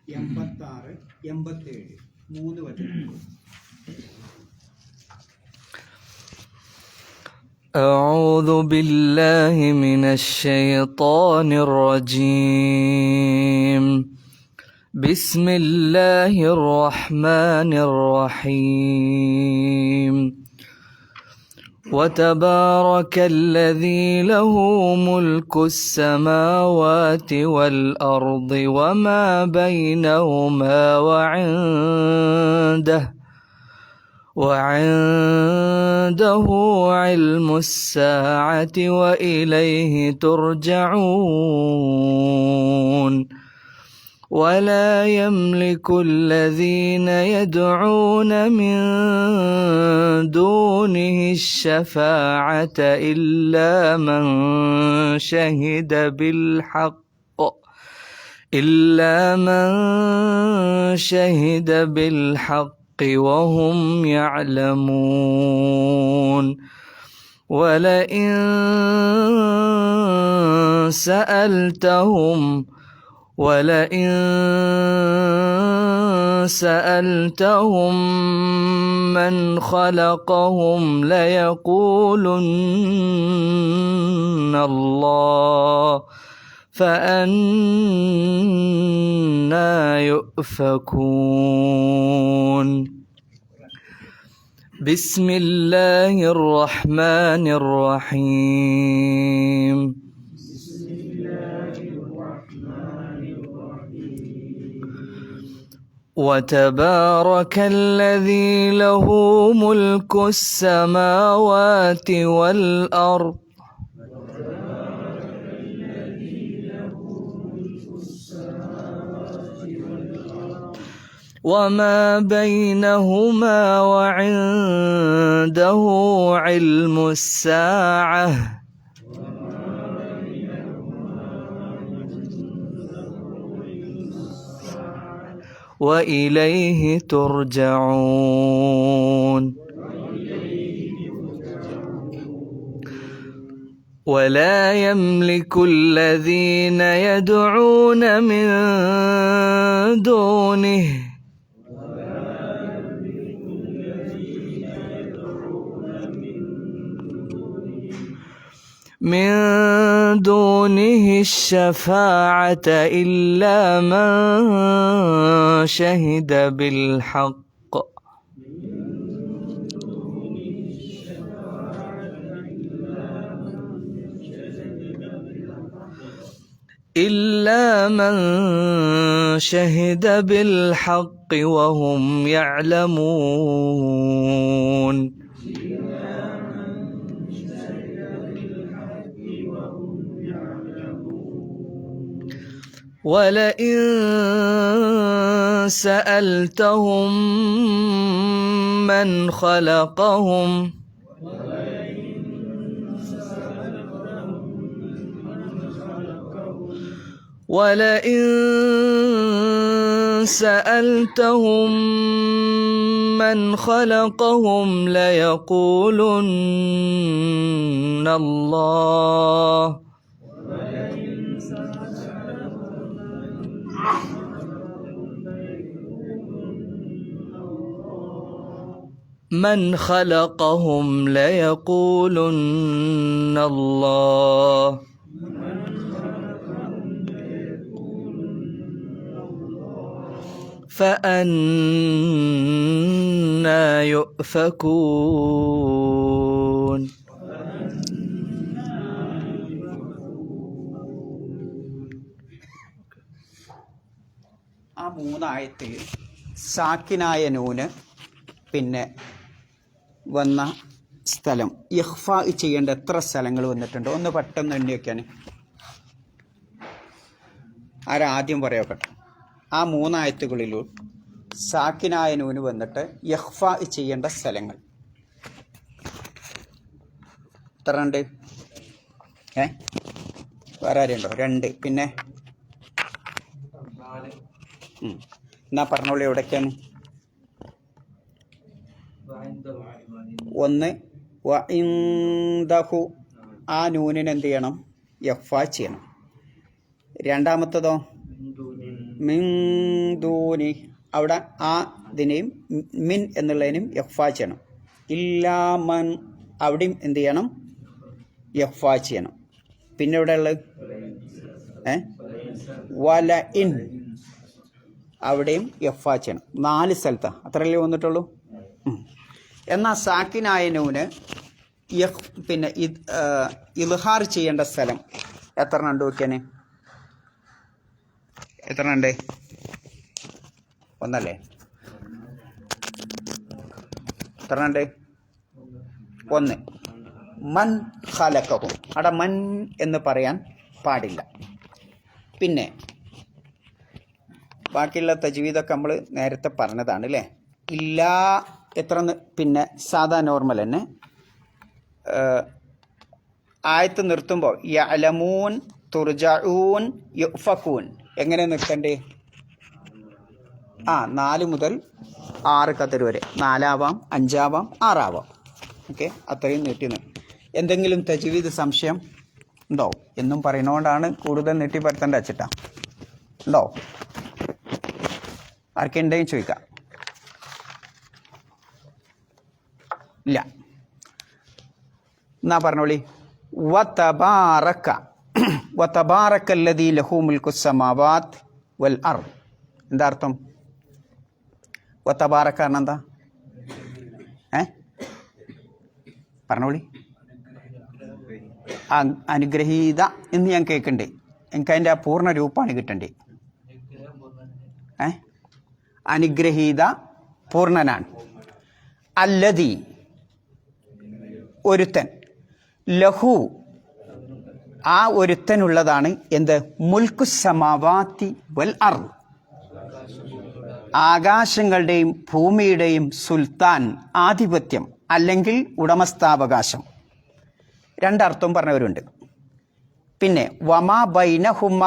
86, 87 3 വചനങ്ങൾ. أعوذ بالله من الشيطان الرجيم. بسم الله الرحمن الرحيم. وتبارك الذي له ملك السماوات والأرض وما بينهما وعنده علم الساعة وإليه ترجعون. ولا يملك الذين يدعون من دونه الشفاعة إلا من شهد بالحق وهم يعلمون. ولئن سألتهم من خلقهم ليقولن الله فأنى يؤفكون. بسم الله الرحمن الرحيم. وتبارك الذي له ملك السماوات والأرض وما بينهما وعنده علم الساعة وإليه ترجعون. ولا يملك الذين يدعون من دونه الشفاعة إلا من شهد بالحق وهم يعلمون. ولئن سألتهم من خلقهم ليقولن الله من خلقهم ليقولن الله فأنى يؤفكون. ആ 3 ആയത്തിൽ സാക്കിനായ നൂന് പിന്നെ വന്ന സ്ഥലം ഇഖ്ഫാ ചെയ്യേണ്ട എത്ര സ്ഥലങ്ങൾ വന്നിട്ടുണ്ട് ഒന്ന് പെട്ടെന്ന് എണ്ണി വയ്ക്കാൻ. ആദ്യം പറയട്ടെ. ആ 3 ആയത്തുകളിലും സാക്കിനായ നൂന് വന്നിട്ട് ഇഖ്ഫാ ചെയ്യേണ്ട സ്ഥലങ്ങൾ എത്ര ഉണ്ട്? വേറെ ആരുണ്ടോ? 2. പിന്നെ എന്നാ പറഞ്ഞോളൂ, എവിടേക്കാണ്? 1 വഇൻദഹു, ആ നൂനിന് എന്ത് ചെയ്യണം? ഇഖ്ഫാ ചെയ്യണം. രണ്ടാമത്തതോ മിൻ ദൂനി അവിടെ ആ ഇതിനെയും മിൻ എന്നുള്ളതിനും യഹ്ഫ ചെയ്യണം. ഇല്ലാ മൻ അവിടെയും എന്ത് ചെയ്യണം? യഹ്ഫ ചെയ്യണം. പിന്നെ ഇവിടെ ഉള്ളത് വല ഇൻ അവിടെയും യഹ്ഫ ചെയ്യണം. 4 സ്ഥലത്താണ്. അത്രയല്ലേ വന്നിട്ടുള്ളൂ. എന്നാൽ സാക്കിനായ നൂന് പിന്നെ ഇൽഹാർ ചെയ്യേണ്ട സ്ഥലം എത്ര ഉണ്ട് നോക്കിയാന്? എത്ര ഉണ്ട്? ഒന്നല്ലേ? എത്ര ഉണ്ട്? 1. മൻ ഖലഖഹും അവിടെ മൻ എന്ന് പറയാൻ പാടില്ല. പിന്നെ ബാക്കിയുള്ള തജ്വീദൊക്കെ നമ്മൾ നേരത്തെ പറഞ്ഞതാണ് അല്ലേ? ഇല്ലാ എത്ര? പിന്നെ സാധാ നോർമൽ തന്നെ ആയത്ത് നിർത്തുമ്പോൾ യഅലമൂൻ തുർജഊൻ യുഫകൂൻ എങ്ങനെ നിർത്തണ്ടേ? 4 മുതൽ 6 ഖദർ വരെ. 4 ആവാം, 5 ആവാം, 6 ആവാം. ഓക്കെ, അത്രയും നീട്ടി. എന്തെങ്കിലും തജ്വീദ് സംശയം ഉണ്ടോ? എന്നും പറയുന്നതുകൊണ്ടാണ് കൂടുതൽ നീട്ടിപ്പരത്തേണ്ട വെച്ചിട്ടാ. ഉണ്ടോ? ആർക്കെന്തെങ്കിലും ചോദിക്കാം? ഇല്ല. എന്നാ പറഞ്ഞോളി. വതബാറക്കല്ലദീ ലഹു മുൽക്കുസ് സമാവാത്ത് വൽ അർദ്. എന്താ അർത്ഥം? വതബാറക്ക എന്താ? പറഞ്ഞോളി. അനുഗ്രഹീത എന്ന് ഞാൻ കേൾക്കണ്ടേ? എനിക്ക് അതിൻ്റെ ആ പൂർണ്ണ രൂപമാണ് കിട്ടണ്ടേ. അനുഗ്രഹീത പൂർണ്ണനാണ്. അല്ലദീ ഒരുത്തൻ, ലഹു ആ ഒരുത്തനുള്ളതാണ് എന്ത്? മുൽക്കുസ് സമാവാത്തി വൽ അർദ് ആകാശങ്ങളുടെയും ഭൂമിയുടെയും സുൽത്താൻ, ആധിപത്യം അല്ലെങ്കിൽ ഉടമസ്ഥാവകാശം. 2 അർത്ഥവും പറഞ്ഞവരുണ്ട്. പിന്നെ വമാ ബൈനഹുമ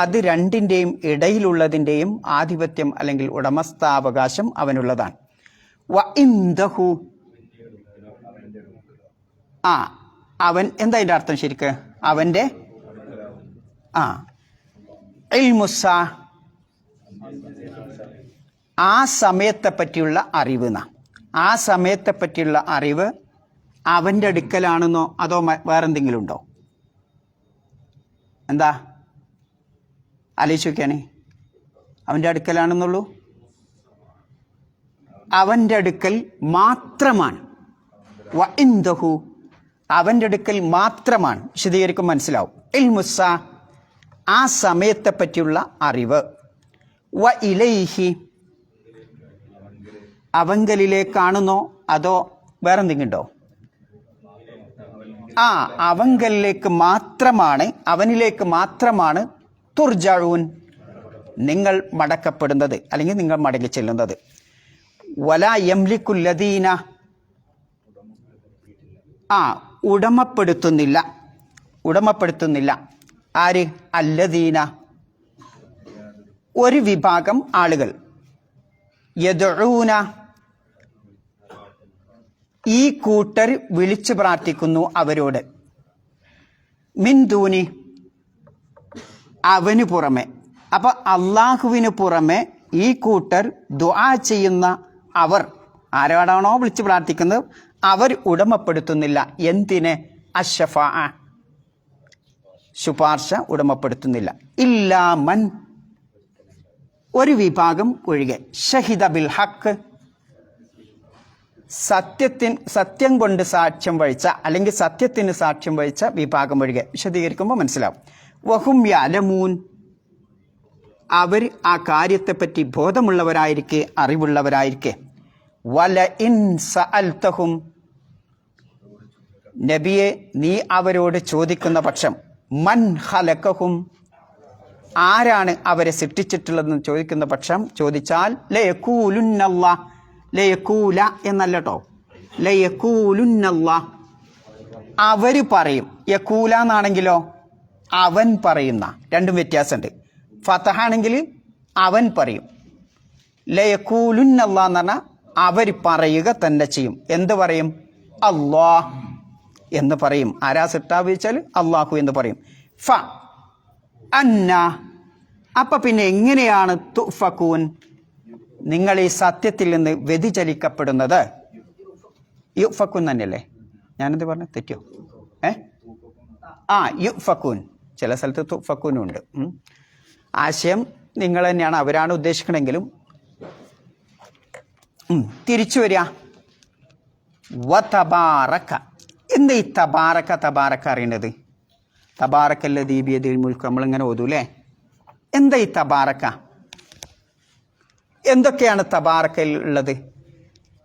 അത് രണ്ടിൻ്റെയും ഇടയിലുള്ളതിൻ്റെയും ആധിപത്യം അല്ലെങ്കിൽ ഉടമസ്ഥാവകാശം അവനുള്ളതാണ്. വ ഇൻദഹു അവൻ എന്താ അതിൻ്റെ അർത്ഥം ശരിക്ക്? അവൻ്റെ ഇൽമുസ്സ ആ സമയത്തെ പറ്റിയുള്ള അറിവ്. ആ സമയത്തെ പറ്റിയുള്ള അറിവ് അവൻ്റെ അടുക്കലാണെന്നോ അതോ വേറെന്തെങ്കിലും ഉണ്ടോ? എന്താ ആലോചിച്ച് നോക്കിയാണേ. അവൻ്റെ അടുക്കലാണെന്നുള്ളൂ. അവൻ്റെ അടുക്കൽ മാത്രമാണ്. വ ഇൻദഹു അവൻ്റെ അടുക്കൽ മാത്രമാണ്. വിശദീകരിക്കും മനസ്സിലാവും. ഇൽമുസ്സ ആ സമയത്തെ പറ്റിയുള്ള അറിവ്. വ ഇലൈഹി അവങ്കലിലേക്കാണെന്നോ അതോ വേറെന്തെങ്കിലും ഉണ്ടോ? അവങ്കലിലേക്ക് മാത്രമാണ്, അവനിലേക്ക് മാത്രമാണ് തുർജഊൻ നിങ്ങൾ മടക്കപ്പെടുന്നത് അല്ലെങ്കിൽ നിങ്ങൾ മടങ്ങി ചെല്ലുന്നത്. വലാ യംലിക്കുല്ലദീന ഉടമപ്പെടുത്തുന്നില്ല. ആര്? അല്ലദീന ഒരു വിഭാഗം ആളുകൾ. യദ്ഊന ഈ കൂട്ടർ വിളിച്ചു പ്രാർത്ഥിക്കുന്നു അവരോട്. മിൻ ദൂനി അവന് പുറമെ. അപ്പൊ അള്ളാഹുവിന് പുറമെ ഈ കൂട്ടർ ദുആ ചെയ്യുന്ന അവർ ആരോടാണോ വിളിച്ചു പ്രാർത്ഥിക്കുന്നത് അവർ ഉടമപ്പെടുത്തുന്നില്ല. എന്തിനെ? അശ്ശഫാ ശുപാർശ ഉടമപ്പെടുത്തുന്നില്ല. ഇല്ലാ മൻ ഒരു വിഭാഗം ഒഴികെ. ഷഹിദ ബിൽ ഹക്ക് സത്യം കൊണ്ട് സാക്ഷ്യം വഹിച്ച അല്ലെങ്കിൽ സത്യത്തിന് സാക്ഷ്യം വഹിച്ച വിഭാഗം ഒഴികെ. വിശദീകരിക്കുമ്പോൾ മനസ്സിലാവും. വഹും യഅലമൂൻ അവർ ആ കാര്യത്തെപ്പറ്റി ബോധമുള്ളവരായിരിക്കെ, അറിവുള്ളവരായിരിക്കെ. വല ഇൻ സഅൽതഹും നബിയെ നീ അവരോട് ചോദിക്കുന്ന പക്ഷം, മൻ ഖലഖഹും ആരാണ് അവരെ സൃഷ്ടിച്ചിട്ടുള്ളതെന്ന് ചോദിക്കുന്ന പക്ഷം ചോദിച്ചാൽ ലയഖൂലുന്നല്ലാ ലയഖൂല എന്നല്ല കേട്ടോ, ലയഖൂലുന്നല്ലാ അവര് പറയും. യഖൂല എന്നാണെങ്കിലോ അവൻ പറയുന്ന, രണ്ടും വ്യത്യാസമുണ്ട്. ഫതഹാണെങ്കിൽ അവൻ പറയും, ലയഖൂലുന്നല്ലാ എന്ന് പറഞ്ഞാൽ അവർ പറയുക തന്നെ ചെയ്യും. എന്ത് പറയും? അല്ലാഹ് എന്ന് പറയും. ആരാ സിട്ടാവ് വെച്ചാൽ അള്ളാഹു എന്ന് പറയും. ഫ അന്ന അപ്പൊ പിന്നെ എങ്ങനെയാണ് തുഫകൂൻ നിങ്ങൾ ഈ സത്യത്തിൽ നിന്ന് വ്യതിചലിക്കപ്പെടുന്നത്? യുഫകൂൻ തന്നെയല്ലേ? ഞാനെന്ത് പറഞ്ഞു, തെറ്റിയോ? യുഫകൂൻ, ചില സ്ഥലത്ത് തുഫകൂനും ഉണ്ട്. ആശയം നിങ്ങൾ തന്നെയാണ്, അവരാണ് ഉദ്ദേശിക്കണമെങ്കിലും തിരിച്ചു വരിക. വതബാറക, എന്താ ഈ തബാറക്ക അറിയേണ്ടത്? തബാറക്കല്ലദീ ബിയദിൽ മുൽക്ക് നമ്മളിങ്ങനെ ഓതൂല്ലേ. എന്താ ഈ തബാറക്ക? എന്തൊക്കെയാണ് തബാറക്കയിൽ ഉള്ളത്?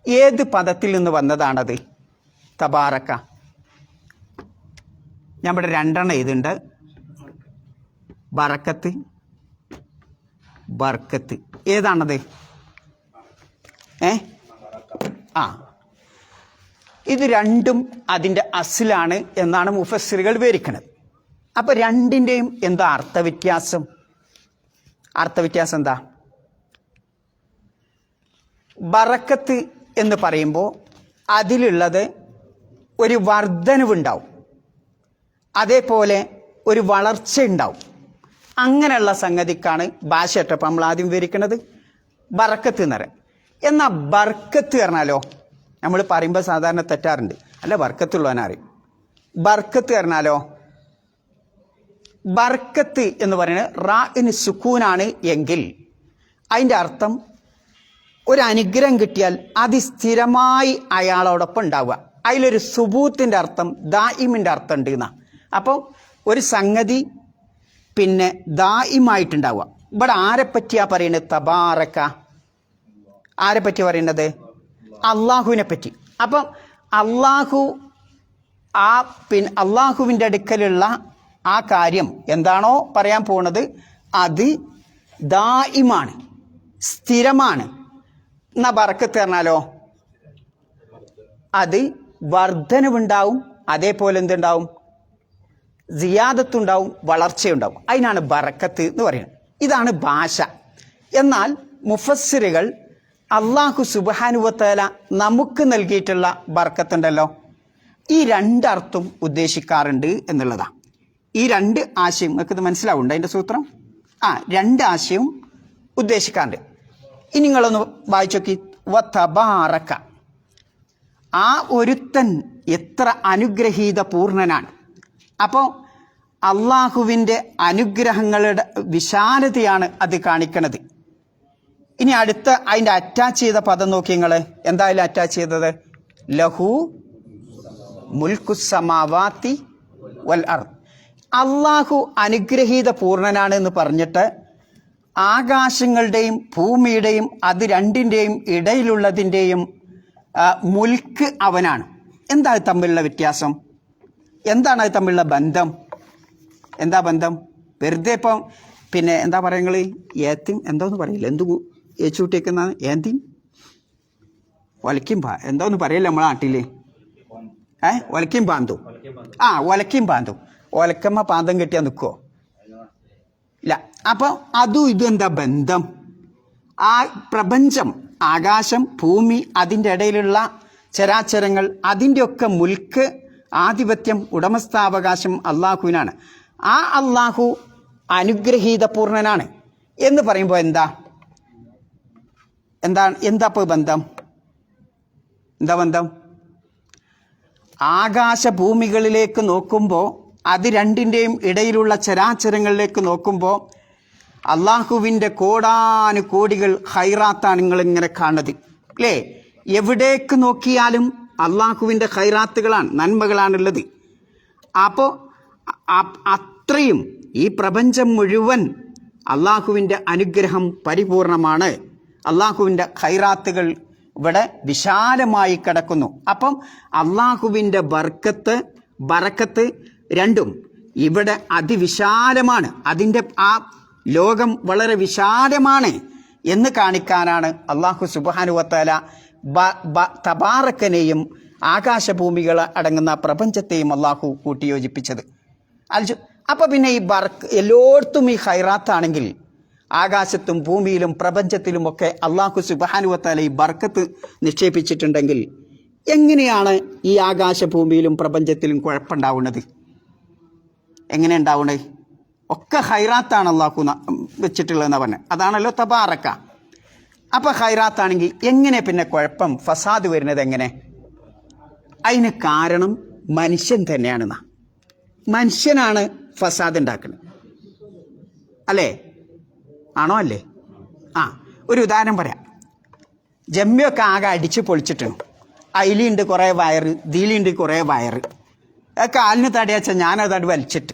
ഏത് പദത്തിൽ നിന്ന് വന്നതാണത് തബാറക്ക? ഞാൻ ഇവിടെ 2 എഴുതുന്നുണ്ട്. ബറക്കത്ത്, ബർക്കത്ത്. ഏതാണത്? ഇത് രണ്ടും അതിൻ്റെ അസ്ലാണ് എന്നാണ് മുഫസ്സിറുകൾ വിവരിക്കുന്നത്. അപ്പൊ രണ്ടിൻ്റെയും എന്താ അർത്ഥവ്യത്യാസം? അർത്ഥവ്യത്യാസം എന്താ? ബറക്കത്ത് എന്ന് പറയുമ്പോൾ അതിലുള്ളത് ഒരു വർധനവുണ്ടാവും, അതേപോലെ ഒരു വളർച്ച ഉണ്ടാവും. അങ്ങനെയുള്ള സംഗതിക്കാണ് ഭാഷയട്ടപ്പം നമ്മൾ ആദ്യം വിവരിക്കുന്നത് ബറക്കത്ത് എന്ന് പറയാം. എന്നാൽ ബർക്കത്ത് പറഞ്ഞാലോ, നമ്മൾ പറയുമ്പോൾ സാധാരണ തെറ്റാറുണ്ട്, അല്ല ബർക്കത്തുള്ളവനറിയും. ബർക്കത്ത് പറഞ്ഞാലോ, ബർക്കത്ത് എന്ന് പറയുന്നത് റാഇന് സുക്കൂനാണ് എങ്കിൽ അതിൻ്റെ അർത്ഥം ഒരു അനുഗ്രഹം കിട്ടിയാൽ അത് സ്ഥിരമായി അയാളോടൊപ്പം ഉണ്ടാവുക. അതിലൊരു സുബൂത്തിൻ്റെ അർത്ഥം ദായിമിൻ്റെ അർത്ഥം ഉണ്ട് എന്നാ. അപ്പോൾ ഒരു സംഗതി പിന്നെ ദായിമായിട്ടുണ്ടാവുക. ഇവിടെ ആരെ പറ്റിയാ പറയുന്നത്? തബാറക്ക. ആരെ പറ്റി പറയുന്നത്? അള്ളാഹുവിനെ പറ്റി. അപ്പം അള്ളാഹു അള്ളാഹുവിൻ്റെ അടുക്കലുള്ള ആ കാര്യം എന്താണോ പറയാൻ പോണത് അത് ദായിമാണ്, സ്ഥിരമാണ്. എന്നാ ബറക്കത്ത് പറഞ്ഞാലോ അത് വർധനവുണ്ടാവും, അതേപോലെ എന്തുണ്ടാവും? സിയാദത്തുണ്ടാവും, വളർച്ചയുണ്ടാവും. അതിനാണ് ബറക്കത്ത് എന്ന് പറയുന്നത്. ഇതാണ് ഭാഷ. എന്നാൽ മുഫസ്സിറുകൾ അള്ളാഹു സുബ്ഹാനഹു വ തആല നമുക്ക് നൽകിയിട്ടുള്ള ബർക്കത്തുണ്ടല്ലോ, ഈ 2 അർത്ഥം ഉദ്ദേശിക്കാറുണ്ട് എന്നുള്ളതാണ്. ഈ 2 ആശയം നിങ്ങൾക്ക് ഇത് മനസ്സിലാവുന്നുണ്ട്? അതിൻ്റെ സൂത്രം 2 ആശയവും ഉദ്ദേശിക്കാറുണ്ട്. ഇനി നിങ്ങളൊന്ന് വായിച്ചു നോക്കി. വതബാറക, ആ ഒരുത്തൻ എത്ര അനുഗ്രഹീത പൂർണ്ണനാണ്. അപ്പോൾ അള്ളാഹുവിൻ്റെ അനുഗ്രഹങ്ങളുടെ വിശാലതയാണ് അത് കാണിക്കണത്. ഇനി അടുത്ത അതിൻ്റെ അറ്റാച്ച് ചെയ്ത പദം നോക്കി നിങ്ങൾ. എന്തായാലും അറ്റാച്ച് ചെയ്തത് ലഹു മുൽക്കുസ്സമാവാത്തി വൽ അർദ്. അള്ളാഹു അനുഗ്രഹീത പൂർണ്ണനാണ് എന്ന് പറഞ്ഞിട്ട് ആകാശങ്ങളുടെയും ഭൂമിയുടെയും അത് രണ്ടിൻ്റെയും ഇടയിലുള്ളതിൻ്റെയും മുൽക്ക് അവനാണ്. എന്താ തമ്മിലുള്ള വ്യത്യാസം? എന്താണ് അത് തമ്മിലുള്ള ബന്ധം? എന്താ ബന്ധം? വെറുതെ ഇപ്പം പിന്നെ എന്താ പറയുക, ഏത്തിം എന്തോന്ന് പറയില്ല, എന്തു ഏച്ചുകൂട്ടിയേക്കുന്ന ഏന്തിം ഒലക്കും എന്തോന്ന് പറയില്ല നമ്മളെ നാട്ടിൽ. ഒലക്കും പാന്തും. ഒലക്കും പാന്തും. ഒലക്കമ്മ പാന്തം കെട്ടിയാൽ നിൽക്കുമോ? ഇല്ല. അപ്പം അതും ഇതും എന്താ ബന്ധം? ആ പ്രപഞ്ചം, ആകാശം, ഭൂമി, അതിൻ്റെ ഇടയിലുള്ള ചരാചരങ്ങൾ, അതിൻ്റെയൊക്കെ മുൽക്ക്, ആധിപത്യം, ഉടമസ്ഥാവകാശം അള്ളാഹുവിനാണ്. ആ അള്ളാഹു അനുഗ്രഹീത പൂർണ്ണനാണ് എന്ന് പറയുമ്പോൾ എന്താ ഇപ്പോൾ ബന്ധം? എന്താ ബന്ധം? ആകാശഭൂമികളിലേക്ക് നോക്കുമ്പോൾ, അത് രണ്ടിൻ്റെയും ഇടയിലുള്ള ചരാചരങ്ങളിലേക്ക് നോക്കുമ്പോൾ അള്ളാഹുവിൻ്റെ കോടാനുകോടികൾ ഹൈറാത്താണ് നിങ്ങളിങ്ങനെ കാണുന്നത്, അല്ലേ? എവിടേക്ക് നോക്കിയാലും അള്ളാഹുവിൻ്റെ ഹൈറാത്തുകളാണ്, നന്മകളാണുള്ളത്. അപ്പോൾ അത്രയും ഈ പ്രപഞ്ചം മുഴുവൻ അള്ളാഹുവിൻ്റെ അനുഗ്രഹം പരിപൂർണമാണ്. അള്ളാഹുവിൻ്റെ ഖൈറാത്തുകൾ ഇവിടെ വിശാലമായി കിടക്കുന്നു. അപ്പം അള്ളാഹുവിൻ്റെ ബറക്കത്ത് രണ്ടും ഇവിടെ അതിവിശാലമാണ്. അതിൻ്റെ ആ ലോകം വളരെ വിശാലമാണ് എന്ന് കാണിക്കാനാണ് അള്ളാഹു സുബ്ഹാനഹു വ തആല തബാറക്കനെയും ആകാശഭൂമികൾ അടങ്ങുന്ന പ്രപഞ്ചത്തെയും അള്ളാഹു കൂട്ടിയോജിപ്പിച്ചത്. അപ്പോൾ പിന്നെ ഈ എല്ലായിടത്തും ഈ ഖൈറാത്താണെങ്കിൽ ആകാശത്തും ഭൂമിയിലും പ്രപഞ്ചത്തിലുമൊക്കെ അള്ളാഹു സുബ്ഹാനഹു വ തആല ഈ ബർക്കത്ത് നിക്ഷേപിച്ചിട്ടുണ്ടെങ്കിൽ എങ്ങനെയാണ് ഈ ആകാശഭൂമിയിലും പ്രപഞ്ചത്തിലും കുഴപ്പമുണ്ടാവുന്നത്? എങ്ങനെ ഉണ്ടാവണേ? ഒക്കെ ഹൈറാത്താണ് അള്ളാഹു വെച്ചിട്ടുള്ളതെന്നാണ് പറഞ്ഞത്. അതാണല്ലോ തബാറക്ക. അപ്പം ഹൈറാത്താണെങ്കിൽ എങ്ങനെ പിന്നെ കുഴപ്പം ഫസാദ് വരുന്നത് എങ്ങനെ? അതിന് കാരണം മനുഷ്യൻ തന്നെയാണെന്നാ. മനുഷ്യനാണ് ഫസാദ് ഉണ്ടാക്കുന്നത്, അല്ലേ? ആണോ അല്ലേ? ആ, ഒരു ഉദാഹരണം പറയാം. ജമ്മിയൊക്കെ ആകെ അടിച്ച് പൊളിച്ചിട്ടുണ്ട്. അതിലുണ്ട് കുറേ വയറ്, ഇതിലുണ്ട് കുറേ വയറ്. കാലിന് തടയാച്ചാൽ ഞാനതട് വലിച്ചിട്ട്,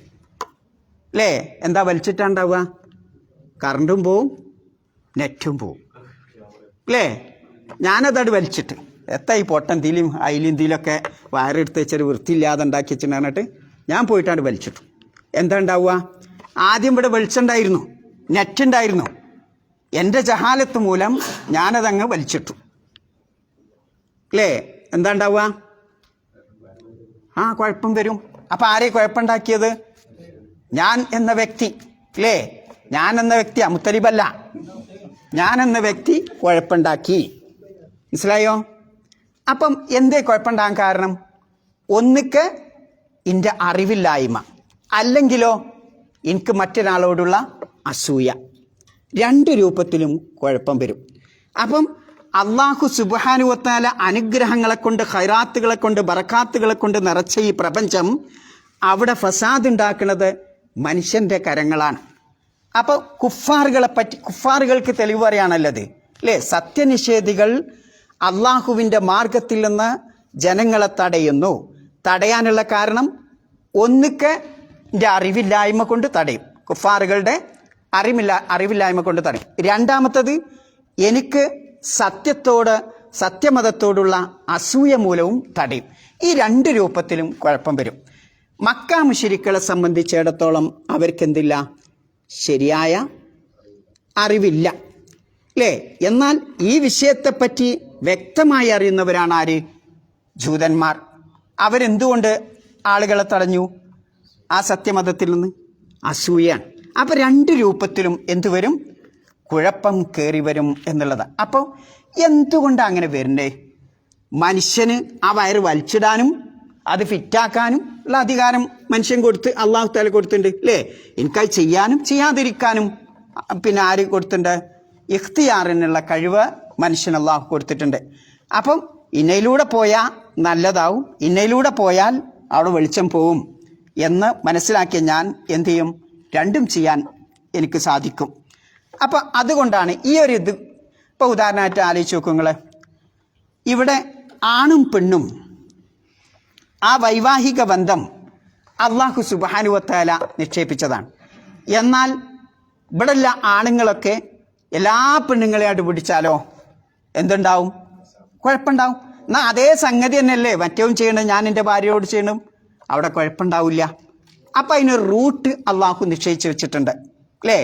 അല്ലേ? എന്താ വലിച്ചിട്ടുണ്ടാവുക? കറണ്ടും പോവും, നെറ്റും പോവും, അല്ലേ? ഞാനതട് വലിച്ചിട്ട് എത്ര ഈ പൊട്ടൻ ഇതിലും അതിലും ഇതിലൊക്കെ വയറെടുത്ത് വെച്ചൊരു വൃത്തിയില്ലാതെ ഉണ്ടാക്കി വെച്ചിട്ട് പറഞ്ഞിട്ട് ഞാൻ പോയിട്ടാണ് വലിച്ചിട്ടു. എന്താ ഉണ്ടാവുക? ആദ്യം ഇവിടെ വെളിച്ചുണ്ടായിരുന്നു, നെറ്റ് ഉണ്ടായിരുന്നു. എൻ്റെ ജഹാലത്ത് മൂലം ഞാനതങ്ങ് വലിച്ചിട്ടു, അല്ലേ? എന്താ ഉണ്ടാവുക? ആ, കുഴപ്പം വരും. അപ്പം ആരെ കുഴപ്പമുണ്ടാക്കിയത്? ഞാൻ എന്ന വ്യക്തി, അല്ലേ? ഞാൻ എന്ന വ്യക്തിയാ, മുത്തലിബല്ല. ഞാൻ എന്ന വ്യക്തി കുഴപ്പമുണ്ടാക്കി. മനസ്സിലായോ? അപ്പം എന്തേ കുഴപ്പമുണ്ടാകാൻ കാരണം? ഒന്നിക്ക് എൻ്റെ അറിവില്ലായ്മ, അല്ലെങ്കിലോ എനിക്ക് മറ്റൊരാളോടുള്ള അസൂയ. രണ്ട് രൂപത്തിലും കുഴപ്പം വരും. അപ്പം അള്ളാഹു സുബ്ഹാനഹു വ തആല അനുഗ്രഹങ്ങളെ കൊണ്ട്, ഖൈറാത്തുകളെ കൊണ്ട്, ബറക്കാത്തുകളെ കൊണ്ട് നിറച്ച ഈ പ്രപഞ്ചം, അവിടെ ഫസാദ് ഉണ്ടാക്കുന്നത് മനുഷ്യൻ്റെ കരങ്ങളാണ്. അപ്പോൾ കുഫാറുകൾക്ക് തെളിവ് പറയാണല്ലത്, അല്ലേ? സത്യനിഷേധികൾ അള്ളാഹുവിൻ്റെ മാർഗത്തിൽ നിന്ന് ജനങ്ങളെ തടയുന്നു. തടയാനുള്ള കാരണം ഒന്നിക്ക് എൻ്റെ അറിവില്ലായ്മ കൊണ്ട് തടയും, കുഫാറുകളുടെ അറിവില്ലായ്മ കൊണ്ട് തടയും. രണ്ടാമത്തത് എനിക്ക് സത്യമതത്തോടുള്ള അസൂയ മൂലവും തടയും. ഈ രണ്ട് രൂപത്തിലും കുഴപ്പം വരും. മക്ക മുശ്രിക്കുകളെ സംബന്ധിച്ചിടത്തോളം അവർക്കെന്തില്ല? ശരിയായ അറിവില്ല, അല്ലേ? എന്നാൽ ഈ വിഷയത്തെപ്പറ്റി വ്യക്തമായി അറിയുന്നവരാണ് ആര്? ജൂതന്മാർ. അവരെന്തുകൊണ്ട് ആളുകളെ തടഞ്ഞു? ആ സത്യമതത്തിൽ നിന്ന് അസൂയാണ്. അപ്പം രണ്ട് രൂപത്തിലും എന്തുവരും? കുഴപ്പം കയറി വരും എന്നുള്ളതാണ്. അപ്പോൾ എന്തുകൊണ്ടാണ് അങ്ങനെ വരണ്ടേ? മനുഷ്യന് ആ വയറ് വലിച്ചിടാനും അത് ഫിറ്റാക്കാനും ഉള്ള അധികാരം മനുഷ്യൻ അള്ളാഹു തആല കൊടുത്തിട്ടുണ്ട്, അല്ലേ? എനിക്കത് ചെയ്യാനും ചെയ്യാതിരിക്കാനും പിന്നെ ആര് കൊടുത്തിട്ടുണ്ട്? ഇഖ്തിയാറിനുള്ള കഴിവ് മനുഷ്യൻ അള്ളാഹു കൊടുത്തിട്ടുണ്ട്. അപ്പം ഇന്നയിലൂടെ പോയാൽ നല്ലതാവും, ഇന്നയിലൂടെ പോയാൽ അവിടെ വെളിച്ചം പോവും എന്ന് മനസ്സിലാക്കിയ ഞാൻ എന്തു ചെയ്യും? രണ്ടും ചെയ്യാൻ എനിക്ക് സാധിക്കും. അപ്പം അതുകൊണ്ടാണ് ഈ ഒരു ഇത്. ഇപ്പോൾ ഉദാഹരണമായിട്ട് ആലോചിച്ച് നോക്കൂ നിങ്ങൾ. ഇവിടെ ആണും പെണ്ണും ആ വൈവാഹിക ബന്ധം അള്ളാഹു സുബ്ഹാനഹു വ തആല നിക്ഷേപിച്ചതാണ്. എന്നാൽ ഇവിടെയുള്ള ആണുങ്ങളൊക്കെ എല്ലാ പെണ്ണുങ്ങളെയായിട്ട് പിടിച്ചാലോ എന്തുണ്ടാവും? കുഴപ്പമുണ്ടാവും. എന്നാൽ അതേ സംഗതി തന്നെയല്ലേ മറ്റവും ചെയ്യണം, ഞാൻ എൻ്റെ ഭാര്യയോട് ചെയ്യണം, അവിടെ കുഴപ്പമുണ്ടാവില്ല. അപ്പം അതിനൊരു റൂട്ട് അള്ളാഹു നിശ്ചയിച്ച് വെച്ചിട്ടുണ്ട്, അല്ലേ?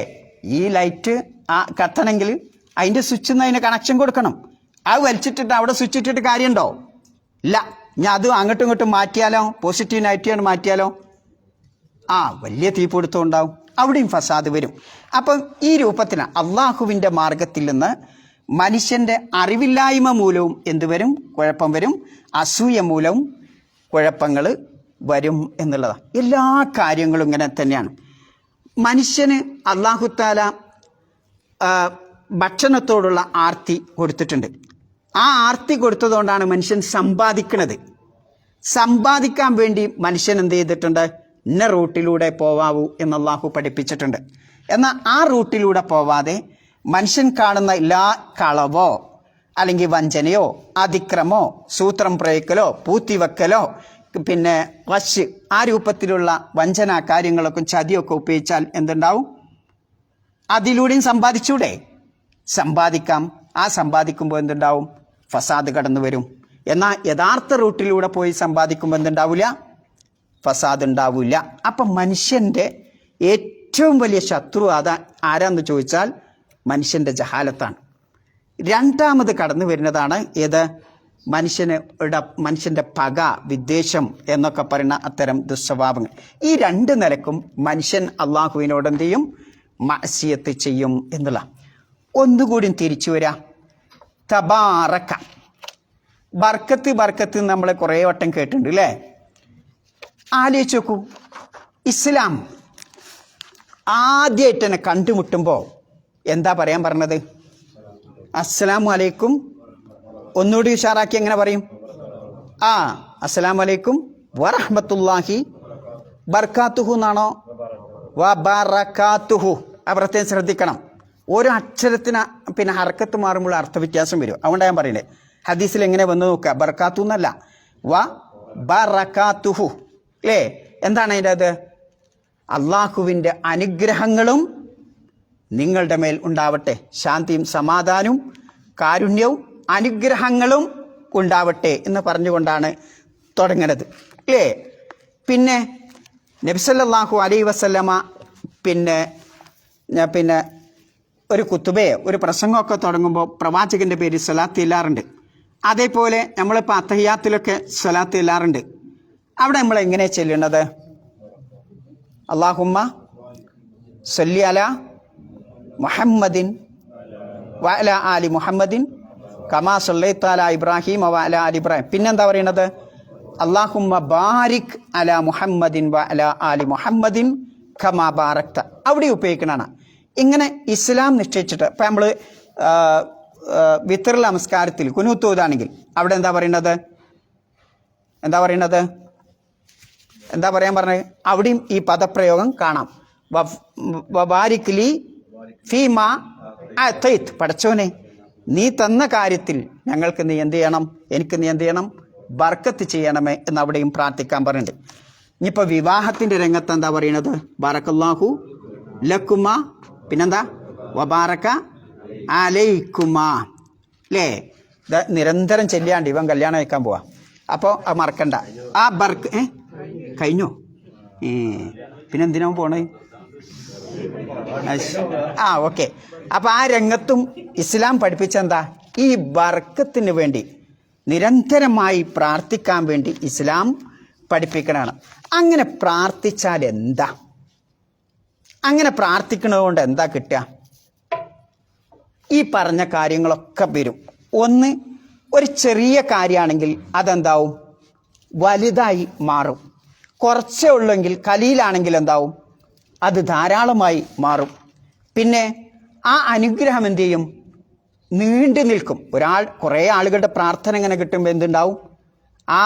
ഈ ലൈറ്റ് കത്തണമെങ്കിൽ അതിൻ്റെ സ്വിച്ചിൽ നിന്ന് അതിന് കണക്ഷൻ കൊടുക്കണം. അത് വലിച്ചിട്ടിട്ട് അവിടെ സ്വിച്ച് ഇട്ടിട്ട് കാര്യമുണ്ടോ? ഇല്ല. ഞാൻ അത് അങ്ങോട്ടും ഇങ്ങോട്ടും മാറ്റിയാലോ, പോസിറ്റീവ് നെഗറ്റീവ് മാറ്റിയാലോ വലിയ തീപിടുത്തം ഉണ്ടാവും, അവിടെയും ഫസാദ് വരും. അപ്പം ഈ രൂപത്തിലാണ് അള്ളാഹുവിൻ്റെ മാർഗത്തിൽ നിന്ന് മനുഷ്യൻ്റെ അറിവില്ലായ്മ മൂലവും എന്തുവരും? കുഴപ്പം വരും. അസൂയ മൂലവും കുഴപ്പങ്ങൾ വരും എന്നുള്ളതാണ്. എല്ലാ കാര്യങ്ങളും ഇങ്ങനെ തന്നെയാണ്. മനുഷ്യന് അല്ലാഹു തആല ഭക്ഷണത്തോടുള്ള ആർത്തി കൊടുത്തിട്ടുണ്ട്. ആ ആർത്തി കൊടുത്തതുകൊണ്ടാണ് മനുഷ്യൻ സമ്പാദിക്കുന്നത്. സമ്പാദിക്കാൻ വേണ്ടി മനുഷ്യൻ എന്ത് ചെയ്തിട്ടുണ്ട്? ഇന്ന റൂട്ടിലൂടെ പോവാവൂ എന്ന് അല്ലാഹു പഠിപ്പിച്ചിട്ടുണ്ട്. എന്നാൽ ആ റൂട്ടിലൂടെ പോവാതെ മനുഷ്യൻ കാണുന്ന എല്ലാ കളവോ അല്ലെങ്കിൽ വഞ്ചനയോ അതിക്രമോ സൂത്രം പ്രയോഗിക്കലോ പൂത്തിവെക്കലോ പിന്നെ വശ് ആ രൂപത്തിലുള്ള വഞ്ചന കാര്യങ്ങളൊക്കെ ചതിയൊക്കെ ഉപയോഗിച്ചാൽ എന്തുണ്ടാവും? അതിലൂടെയും സമ്പാദിച്ചൂടെ? സമ്പാദിക്കാം. ആ സമ്പാദിക്കുമ്പോൾ എന്തുണ്ടാവും? ഫസാദ് കടന്നു വരും. എന്നാൽ യഥാർത്ഥ റൂട്ടിലൂടെ പോയി സമ്പാദിക്കുമ്പോൾ എന്തുണ്ടാവില്ല? ഫസാദ് ഉണ്ടാവില്ല. അപ്പം മനുഷ്യൻ്റെ ഏറ്റവും വലിയ ശത്രു ആരാന്ന് ചോദിച്ചാൽ മനുഷ്യൻ്റെ രണ്ടാമത് കടന്നു വരുന്നതാണ് ഏത്? മനുഷ്യൻ്റെ പക, വിദ്വേഷം എന്നൊക്കെ പറയുന്ന അത്തരം ദുസ്വഭാവങ്ങൾ. ഈ രണ്ട് നിലക്കും മനുഷ്യൻ അള്ളാഹുവിനോട് എന്ത് ചെയ്യും? മഅസിയത്ത് ചെയ്യും എന്നുള്ള. ഒന്നുകൂടി തിരിച്ചു വരാം. തബാറക്ക, ബർക്കത്ത് നമ്മൾ കുറേ വട്ടം കേട്ടിട്ടുണ്ട്, അല്ലേ? ആലോചിച്ച് നോക്കൂ. ഇസ്ലാം ആദ്യമായിട്ട് തന്നെ കണ്ടുമുട്ടുമ്പോൾ എന്താ പറയാൻ പറഞ്ഞത്? അസ്സലാമു അലൈക്കും. ഒന്നുകൂടി ഉഷാറാക്കി എങ്ങനെ പറയും? അസ്സലാമു അലൈക്കും വറഹ്മത്തുള്ളാഹി ബർക്കാത്തുഹു എന്നാണോ? വബറകാതുഹു. പ്രത്യേകം ശ്രദ്ധിക്കണം. ഓരോ അക്ഷരത്തിന് പിന്നെ ഹർക്കത്ത് മാറുമ്പോൾ അർത്ഥവ്യത്യാസം വരും. അതുകൊണ്ടാണ് ഞാൻ പറയുന്നത്. ഹദീസിൽ എങ്ങനെ വന്ന് നോക്കുക, ബർക്കാത്തു എന്നല്ല, ബറകാതുഹു അല്ലേ? എന്താണ് അതിൻ്റെ അത്? അള്ളാഹുവിൻ്റെ അനുഗ്രഹങ്ങളും നിങ്ങളുടെ മേൽ ഉണ്ടാവട്ടെ, ശാന്തിയും സമാധാനവും കാരുണ്യവും അനുഗ്രഹങ്ങളും ഉണ്ടാവട്ടെ എന്ന് പറഞ്ഞുകൊണ്ടാണ് തുടങ്ങുന്നത് അല്ലേ? പിന്നെ നബി സല്ലല്ലാഹു അലൈഹി വസല്ലമ പിന്നെ ഒരു കുത്തുബയെ, ഒരു പ്രസംഗമൊക്കെ തുടങ്ങുമ്പോൾ പ്രവാചകൻ്റെ പേര് സ്വലാത്ത് ചെല്ലാറുണ്ട്. അതേപോലെ നമ്മളിപ്പോൾ അത്തഹിയാത്തിലൊക്കെ സ്വലാത്ത് ചെല്ലാറുണ്ട്. അവിടെ നമ്മൾ എങ്ങനെയാണ് ചെല്ലുന്നത്? അല്ലാഹുമ്മ സല്ലി അലാ മുഹമ്മദിൻ വഅലാ ആലി മുഹമ്മദിൻ കമാ സല്ലൈത അലാ ഇബ്രാഹിം വഅലാ ആലി ഇബ്രാഹിം. പിന്നെന്താ പറയുന്നത്? അല്ലാഹുമ്മ ബാരിക് അലാ മുഹമ്മദിൻ വഅലാ ആലി മുഹമ്മദിൻ കമാ ബാറക്ത. അവിടെ ഉപയോഗിക്കണതാണ്. ഇങ്ങനെ ഇസ്ലാം നിശ്ചയിച്ചിട്ട് ഇപ്പം നമ്മൾ വിത്തർ നമസ്കാരത്തിൽ കുനൂത്ത് ഓതാണെങ്കിൽ അവിടെ എന്താ പറയുന്നത്? എന്താ പറയാൻ പറഞ്ഞത്? അവിടെയും ഈ പദപ്രയോഗം കാണാം. വബാരിക് ലി ഫീമാ അതൈത്. പടച്ചോനെ, നീ തന്ന കാര്യത്തിൽ ഞങ്ങൾക്ക് നീ എന്ത് ചെയ്യണം? എനിക്ക് നീ എന്ത് ചെയ്യണം? ബർക്കത്ത് ചെയ്യണമേ എന്ന് അവിടെയും പ്രാർത്ഥിക്കാൻ പറയുന്നുണ്ട്. ഇനിയിപ്പോൾ വിവാഹത്തിൻ്റെ രംഗത്ത് എന്താ പറയുന്നത്? ബാറക്കല്ലാഹു ലക്കുമ, പിന്നെന്താ? വബാറക അലൈക്കുമാ അല്ലേ? ഇത് നിരന്തരം ചെല്ലിയാണ്ട് ഇവൻ കല്യാണം കഴിക്കാൻ പോവാ. അപ്പോൾ അത് മറക്കണ്ട. ആ കഴിഞ്ഞോ? പിന്നെന്തിനാ പോണേ? ഓക്കെ. അപ്പം ആ രംഗത്തും ഇസ്ലാം പഠിപ്പിച്ചെന്താ? ഈ ബർക്കത്തിന് വേണ്ടി നിരന്തരമായി പ്രാർത്ഥിക്കാൻ വേണ്ടി ഇസ്ലാം പഠിപ്പിക്കണതാണ്. അങ്ങനെ പ്രാർത്ഥിച്ചാൽ എന്താ? അങ്ങനെ പ്രാർത്ഥിക്കുന്നത് കൊണ്ട് എന്താ കിട്ടുക? ഈ പറഞ്ഞ കാര്യങ്ങളൊക്കെ വരും. ഒന്ന്, ഒരു ചെറിയ കാര്യമാണെങ്കിൽ അതെന്താവും? വലുതായി മാറും. കുറച്ചേ ഉള്ളെങ്കിൽ, കലീലാണെങ്കിൽ എന്താവും? അത് ധാരാളമായി മാറും. പിന്നെ ആ അനുഗ്രഹം എന്ത് ചെയ്യും? നീണ്ടു നിൽക്കും. കുറേ ആളുകളുടെ പ്രാർത്ഥന ഇങ്ങനെ കിട്ടുമ്പോൾ എന്തുണ്ടാവും? ആ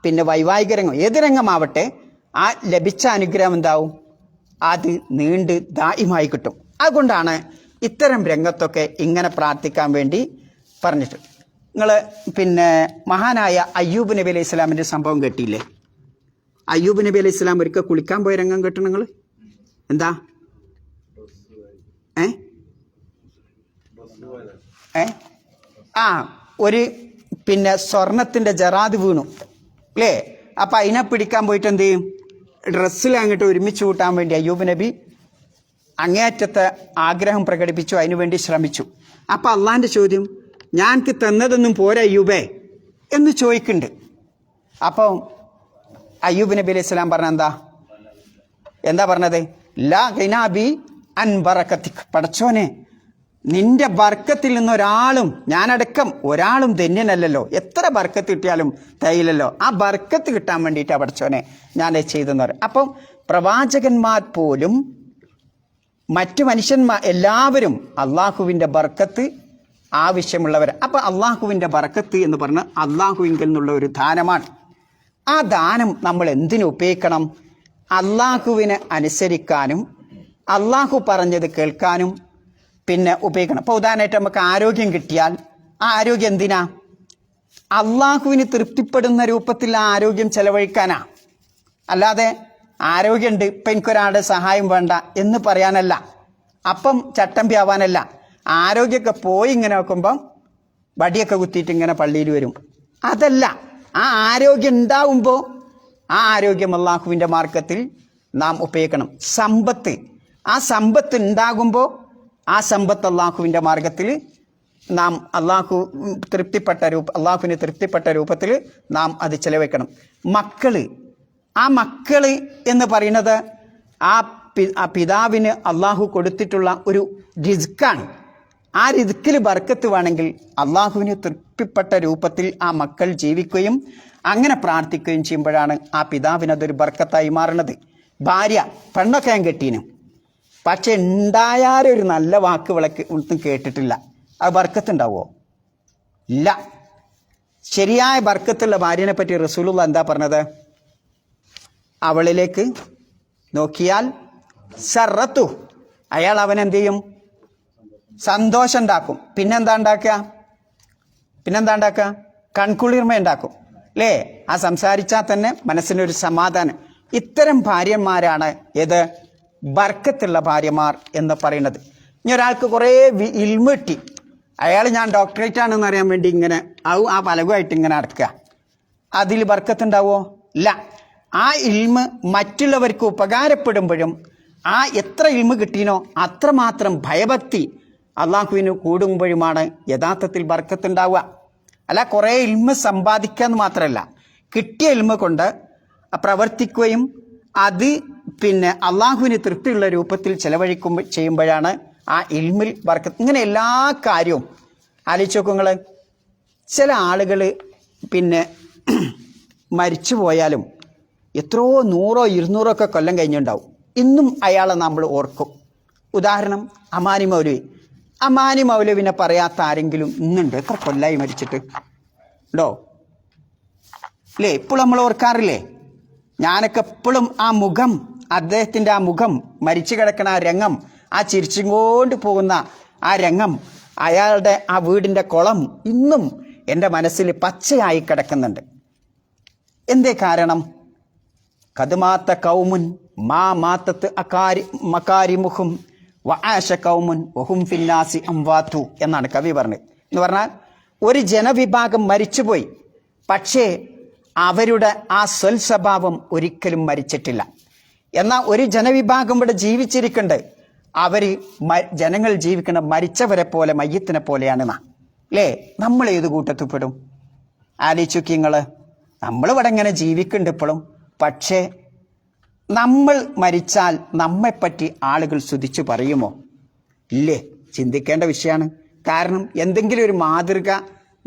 പിന്നെ വൈവാഹിക രംഗം, ഏത് രംഗമാവട്ടെ, ആ ലഭിച്ച അനുഗ്രഹം എന്താവും? അത് നീണ്ട് ദായിമായി കിട്ടും. അതുകൊണ്ടാണ് ഇത്തരം രംഗത്തൊക്കെ ഇങ്ങനെ പ്രാർത്ഥിക്കാൻ വേണ്ടി പറഞ്ഞിട്ട്. നിങ്ങൾ പിന്നെ മഹാനായ അയ്യൂബ് നബി അലൈഹി ഇസ്ലാമിൻ്റെ സംഭവം കേട്ടില്ലേ? അയ്യൂബ് നബി അലൈഹി ഇസ്ലാം ഒരിക്കൽ കുളിക്കാൻ പോയ രംഗം കേട്ടു നിങ്ങൾ? എന്താ ഒരു പിന്നെ സ്വർണത്തിൻ്റെ ജറാദ് വീണു അല്ലേ? അപ്പം അതിനെ പിടിക്കാൻ പോയിട്ട് എന്ത് ചെയ്യും? ഡ്രസ്സിൽ അങ്ങോട്ട് ഒരുമിച്ച് കൂട്ടാൻ വേണ്ടി അയ്യൂബ് നബി അങ്ങേയറ്റത്തെ ആഗ്രഹം പ്രകടിപ്പിച്ചു, അതിനുവേണ്ടി ശ്രമിച്ചു. അപ്പം അള്ളാൻ്റെ ചോദ്യം, ഞാൻക്ക് തന്നതൊന്നും പോരാ അയ്യൂബേ എന്ന് ചോദിക്കുന്നുണ്ട്. അപ്പം അയ്യൂബ് നബി അലൈഹി സ്വലാം പറഞ്ഞ എന്താ പറഞ്ഞത്? ലാ ഗിനാബി അൻ ബറകതിക്. പടച്ചോനെ, നിന്റെ ബർക്കത്തിൽ നിന്നൊരാളും, ഞാനടക്കം ഒരാളും ധന്യനല്ലല്ലോ. എത്ര ബർക്കത്ത് കിട്ടിയാലും തയ്യില്ലല്ലോ. ആ ബർക്കത്ത് കിട്ടാൻ വേണ്ടിയിട്ടാണ് പടച്ചോനെ ഞാനത് ചെയ്തെന്ന് പറയും. അപ്പം പ്രവാചകന്മാർ പോലും മറ്റു മനുഷ്യന്മാർ എല്ലാവരും അള്ളാഹുവിൻ്റെ ബർക്കത്ത് ആവശ്യമുള്ളവർ. അപ്പം അള്ളാഹുവിൻ്റെ ബർക്കത്ത് എന്ന് പറഞ്ഞാൽ അള്ളാഹുവിങ്കിൽ നിന്നുള്ള ഒരു ദാനമാണ്. ആ ദാനം നമ്മൾ എന്തിനു ഉപയോഗിക്കണം? അള്ളാഹുവിനെ അനുസരിക്കാനും അള്ളാഹു പറഞ്ഞത് കേൾക്കാനും പിന്നെ ഉപയോഗിക്കണം. ഇപ്പോൾ ഉദാഹരണമായിട്ട് നമുക്ക് ആരോഗ്യം കിട്ടിയാൽ ആ ആരോഗ്യം എന്തിനാ? അള്ളാഹുവിന് തൃപ്തിപ്പെടുന്ന രൂപത്തിൽ ആ ആരോഗ്യം ചെലവഴിക്കാനാ. അല്ലാതെ ആരോഗ്യമുണ്ട്, ഇപ്പം എനിക്കൊരാളുടെ സഹായം വേണ്ട എന്ന് പറയാനല്ല, അപ്പം ചട്ടമ്പി ആവാനല്ല. ആരോഗ്യമൊക്കെ പോയി ഇങ്ങനെ നോക്കുമ്പം വടിയൊക്കെ കുത്തിയിട്ട് ഇങ്ങനെ പള്ളിയിൽ വരും, അതല്ല. ആ ആരോഗ്യം ഉണ്ടാവുമ്പോൾ ആ ആരോഗ്യം അള്ളാഹുവിൻ്റെ മാർഗത്തിൽ നാം ഉപയോഗിക്കണം. സമ്പത്ത്, ആ സമ്പത്ത് ഉണ്ടാകുമ്പോൾ ആ സമ്പത്ത് അള്ളാഹുവിൻ്റെ മാർഗത്തിൽ നാം അള്ളാഹുവിന് തൃപ്തിപ്പെട്ട രൂപത്തിൽ നാം അത് ചെലവഴിക്കണം. മക്കള്, ആ മക്കള് എന്ന് പറയുന്നത് ആ പിതാവിന് അള്ളാഹു കൊടുത്തിട്ടുള്ള ഒരു റിസ്ക്കാണ്. ആ റിസ്ക്കിൽ ബർക്കത്ത് വേണമെങ്കിൽ അള്ളാഹുവിന് തൃപ്തിപ്പെട്ട രൂപത്തിൽ ആ മക്കൾ ജീവിക്കുകയും അങ്ങനെ പ്രാർത്ഥിക്കുകയും ചെയ്യുമ്പോഴാണ് ആ പിതാവിന് അതൊരു ബർക്കത്തായി മാറുന്നത്. ഭാര്യ, പെണ്ണൊക്കെ ഞാൻ കെട്ടീനും, പക്ഷെ ഉണ്ടായാലൊരു നല്ല വാക്ക് വിളക്ക് ഒന്നും കേട്ടിട്ടില്ല. അത് ബർക്കത്തുണ്ടാവുമോ? ഇല്ല. ശരിയായ ബർക്കത്തുള്ള ഭാര്യനെ പറ്റി റസൂലുള്ള എന്താ പറഞ്ഞത്? അവളിലേക്ക് നോക്കിയാൽ സറത്തു, അയാൾ അവനെന്ത് ചെയ്യും? സന്തോഷം ഉണ്ടാക്കും. പിന്നെന്താ ഉണ്ടാക്കുക? കൺകുളിർമ ഉണ്ടാക്കും അല്ലേ? ആ സംസാരിച്ചാൽ തന്നെ മനസ്സിനൊരു സമാധാനം. ഇത്തരം ഭാര്യന്മാരാണ് ഏത്? ബർക്കത്തുള്ള ഭാര്യമാർ എന്ന് പറയുന്നത്. ഇനി ഒരാൾക്ക് കുറേ ഇൽമ് കിട്ടി, അയാൾ ഞാൻ ഡോക്ടറേറ്റ് ആണെന്ന് അറിയാൻ വേണ്ടി ഇങ്ങനെ ആ പലകുമായിട്ട് ഇങ്ങനെ നടക്കുക, അതിൽ ബർക്കത്തുണ്ടാവോ? ഇല്ല. ആ ഇൽമ് മറ്റുള്ളവർക്ക് ഉപകാരപ്പെടുമ്പോഴും ആ എത്ര ഇൽമ് കിട്ടീനോ അത്രമാത്രം ഭയഭക്തി അള്ളാഹുവിന് കൂടുമ്പോഴുമാണ് യഥാർത്ഥത്തിൽ ബർക്കത്തുണ്ടാവുക. അല്ല കുറേ ഇൽമ് സമ്പാദിക്കുക എന്ന് മാത്രമല്ല, കിട്ടിയ ഇൽമ കൊണ്ട് പ്രവർത്തിക്കുകയും അത് പിന്നെ അള്ളാഹുവിന് തൃപ്തിയുള്ള രൂപത്തിൽ ചെയ്യുമ്പോഴാണ് ആ ഇൽമിൽ ബർക്കത്ത്. ഇങ്ങനെ എല്ലാ കാര്യവും ആലോചിച്ച് നോക്കൂ നിങ്ങൾ. ചില ആളുകൾ പിന്നെ മരിച്ചു പോയാലും എത്രയോ 100 200 കൊല്ലം കഴിഞ്ഞുണ്ടാവും, ഇന്നും അയാളെ നമ്മൾ ഓർക്കും. ഉദാഹരണം അമാനി മൗലവി. അമാനി മൗലവിനെ പറയാത്ത ആരെങ്കിലും ഇന്നുണ്ട്? എത്ര കൊല്ലായി മരിച്ചിട്ട് ഉണ്ടോ? അല്ലേ? ഇപ്പോഴും നമ്മൾ ഓർക്കാറില്ലേ? ഞാനൊക്കെ എപ്പോഴും ആ മുഖം, അദ്ദേഹത്തിൻ്റെ ആ മുഖം, മരിച്ചു കിടക്കണ ആ രംഗം, ആ ചിരിച്ചുകൊണ്ട് പോകുന്ന ആ രംഗം, അയാളുടെ ആ വീടിൻ്റെ കുളം ഇന്നും എൻ്റെ മനസ്സിൽ പച്ചയായി കിടക്കുന്നുണ്ട്. എന്തേ കാരണം? കതുമാത്ത കൗമുൻ മാ മാത്തത്ത് മക്കാരിമുഖും വആശ കൗമുൻ വഹും ഫിന്നാസി അംവാതു എന്നാണ് കവി പറഞ്ഞത്. എന്ന് പറഞ്ഞാൽ ഒരു ജനവിഭാഗം മരിച്ചുപോയി, പക്ഷേ അവരുടെ ആ സ്വൽസ്വഭാവം ഒരിക്കലും മരിച്ചിട്ടില്ല. എന്നാൽ ഒരു ജനവിഭാഗം ഇവിടെ ജീവിച്ചിരിക്കുന്നുണ്ട്, അവർ ജനങ്ങൾ ജീവിക്കുന്ന മരിച്ചവരെ പോലെ, മയ്യത്തിനെ പോലെയാണ് അല്ലേ? നമ്മൾ ഏത് കൂട്ടത്തിൽപ്പെടും? ആലോചിച്ച് നിങ്ങൾ. നമ്മളിവിടെ ഇങ്ങനെ ജീവിക്കുന്നുണ്ട് ഇപ്പോഴും, പക്ഷേ നമ്മൾ മരിച്ചാൽ നമ്മെപ്പറ്റി ആളുകൾ സ്തുതിച്ചു പറയുമോ? ഇല്ലേ? ചിന്തിക്കേണ്ട വിഷയമാണ്. കാരണം എന്തെങ്കിലും ഒരു മാതൃക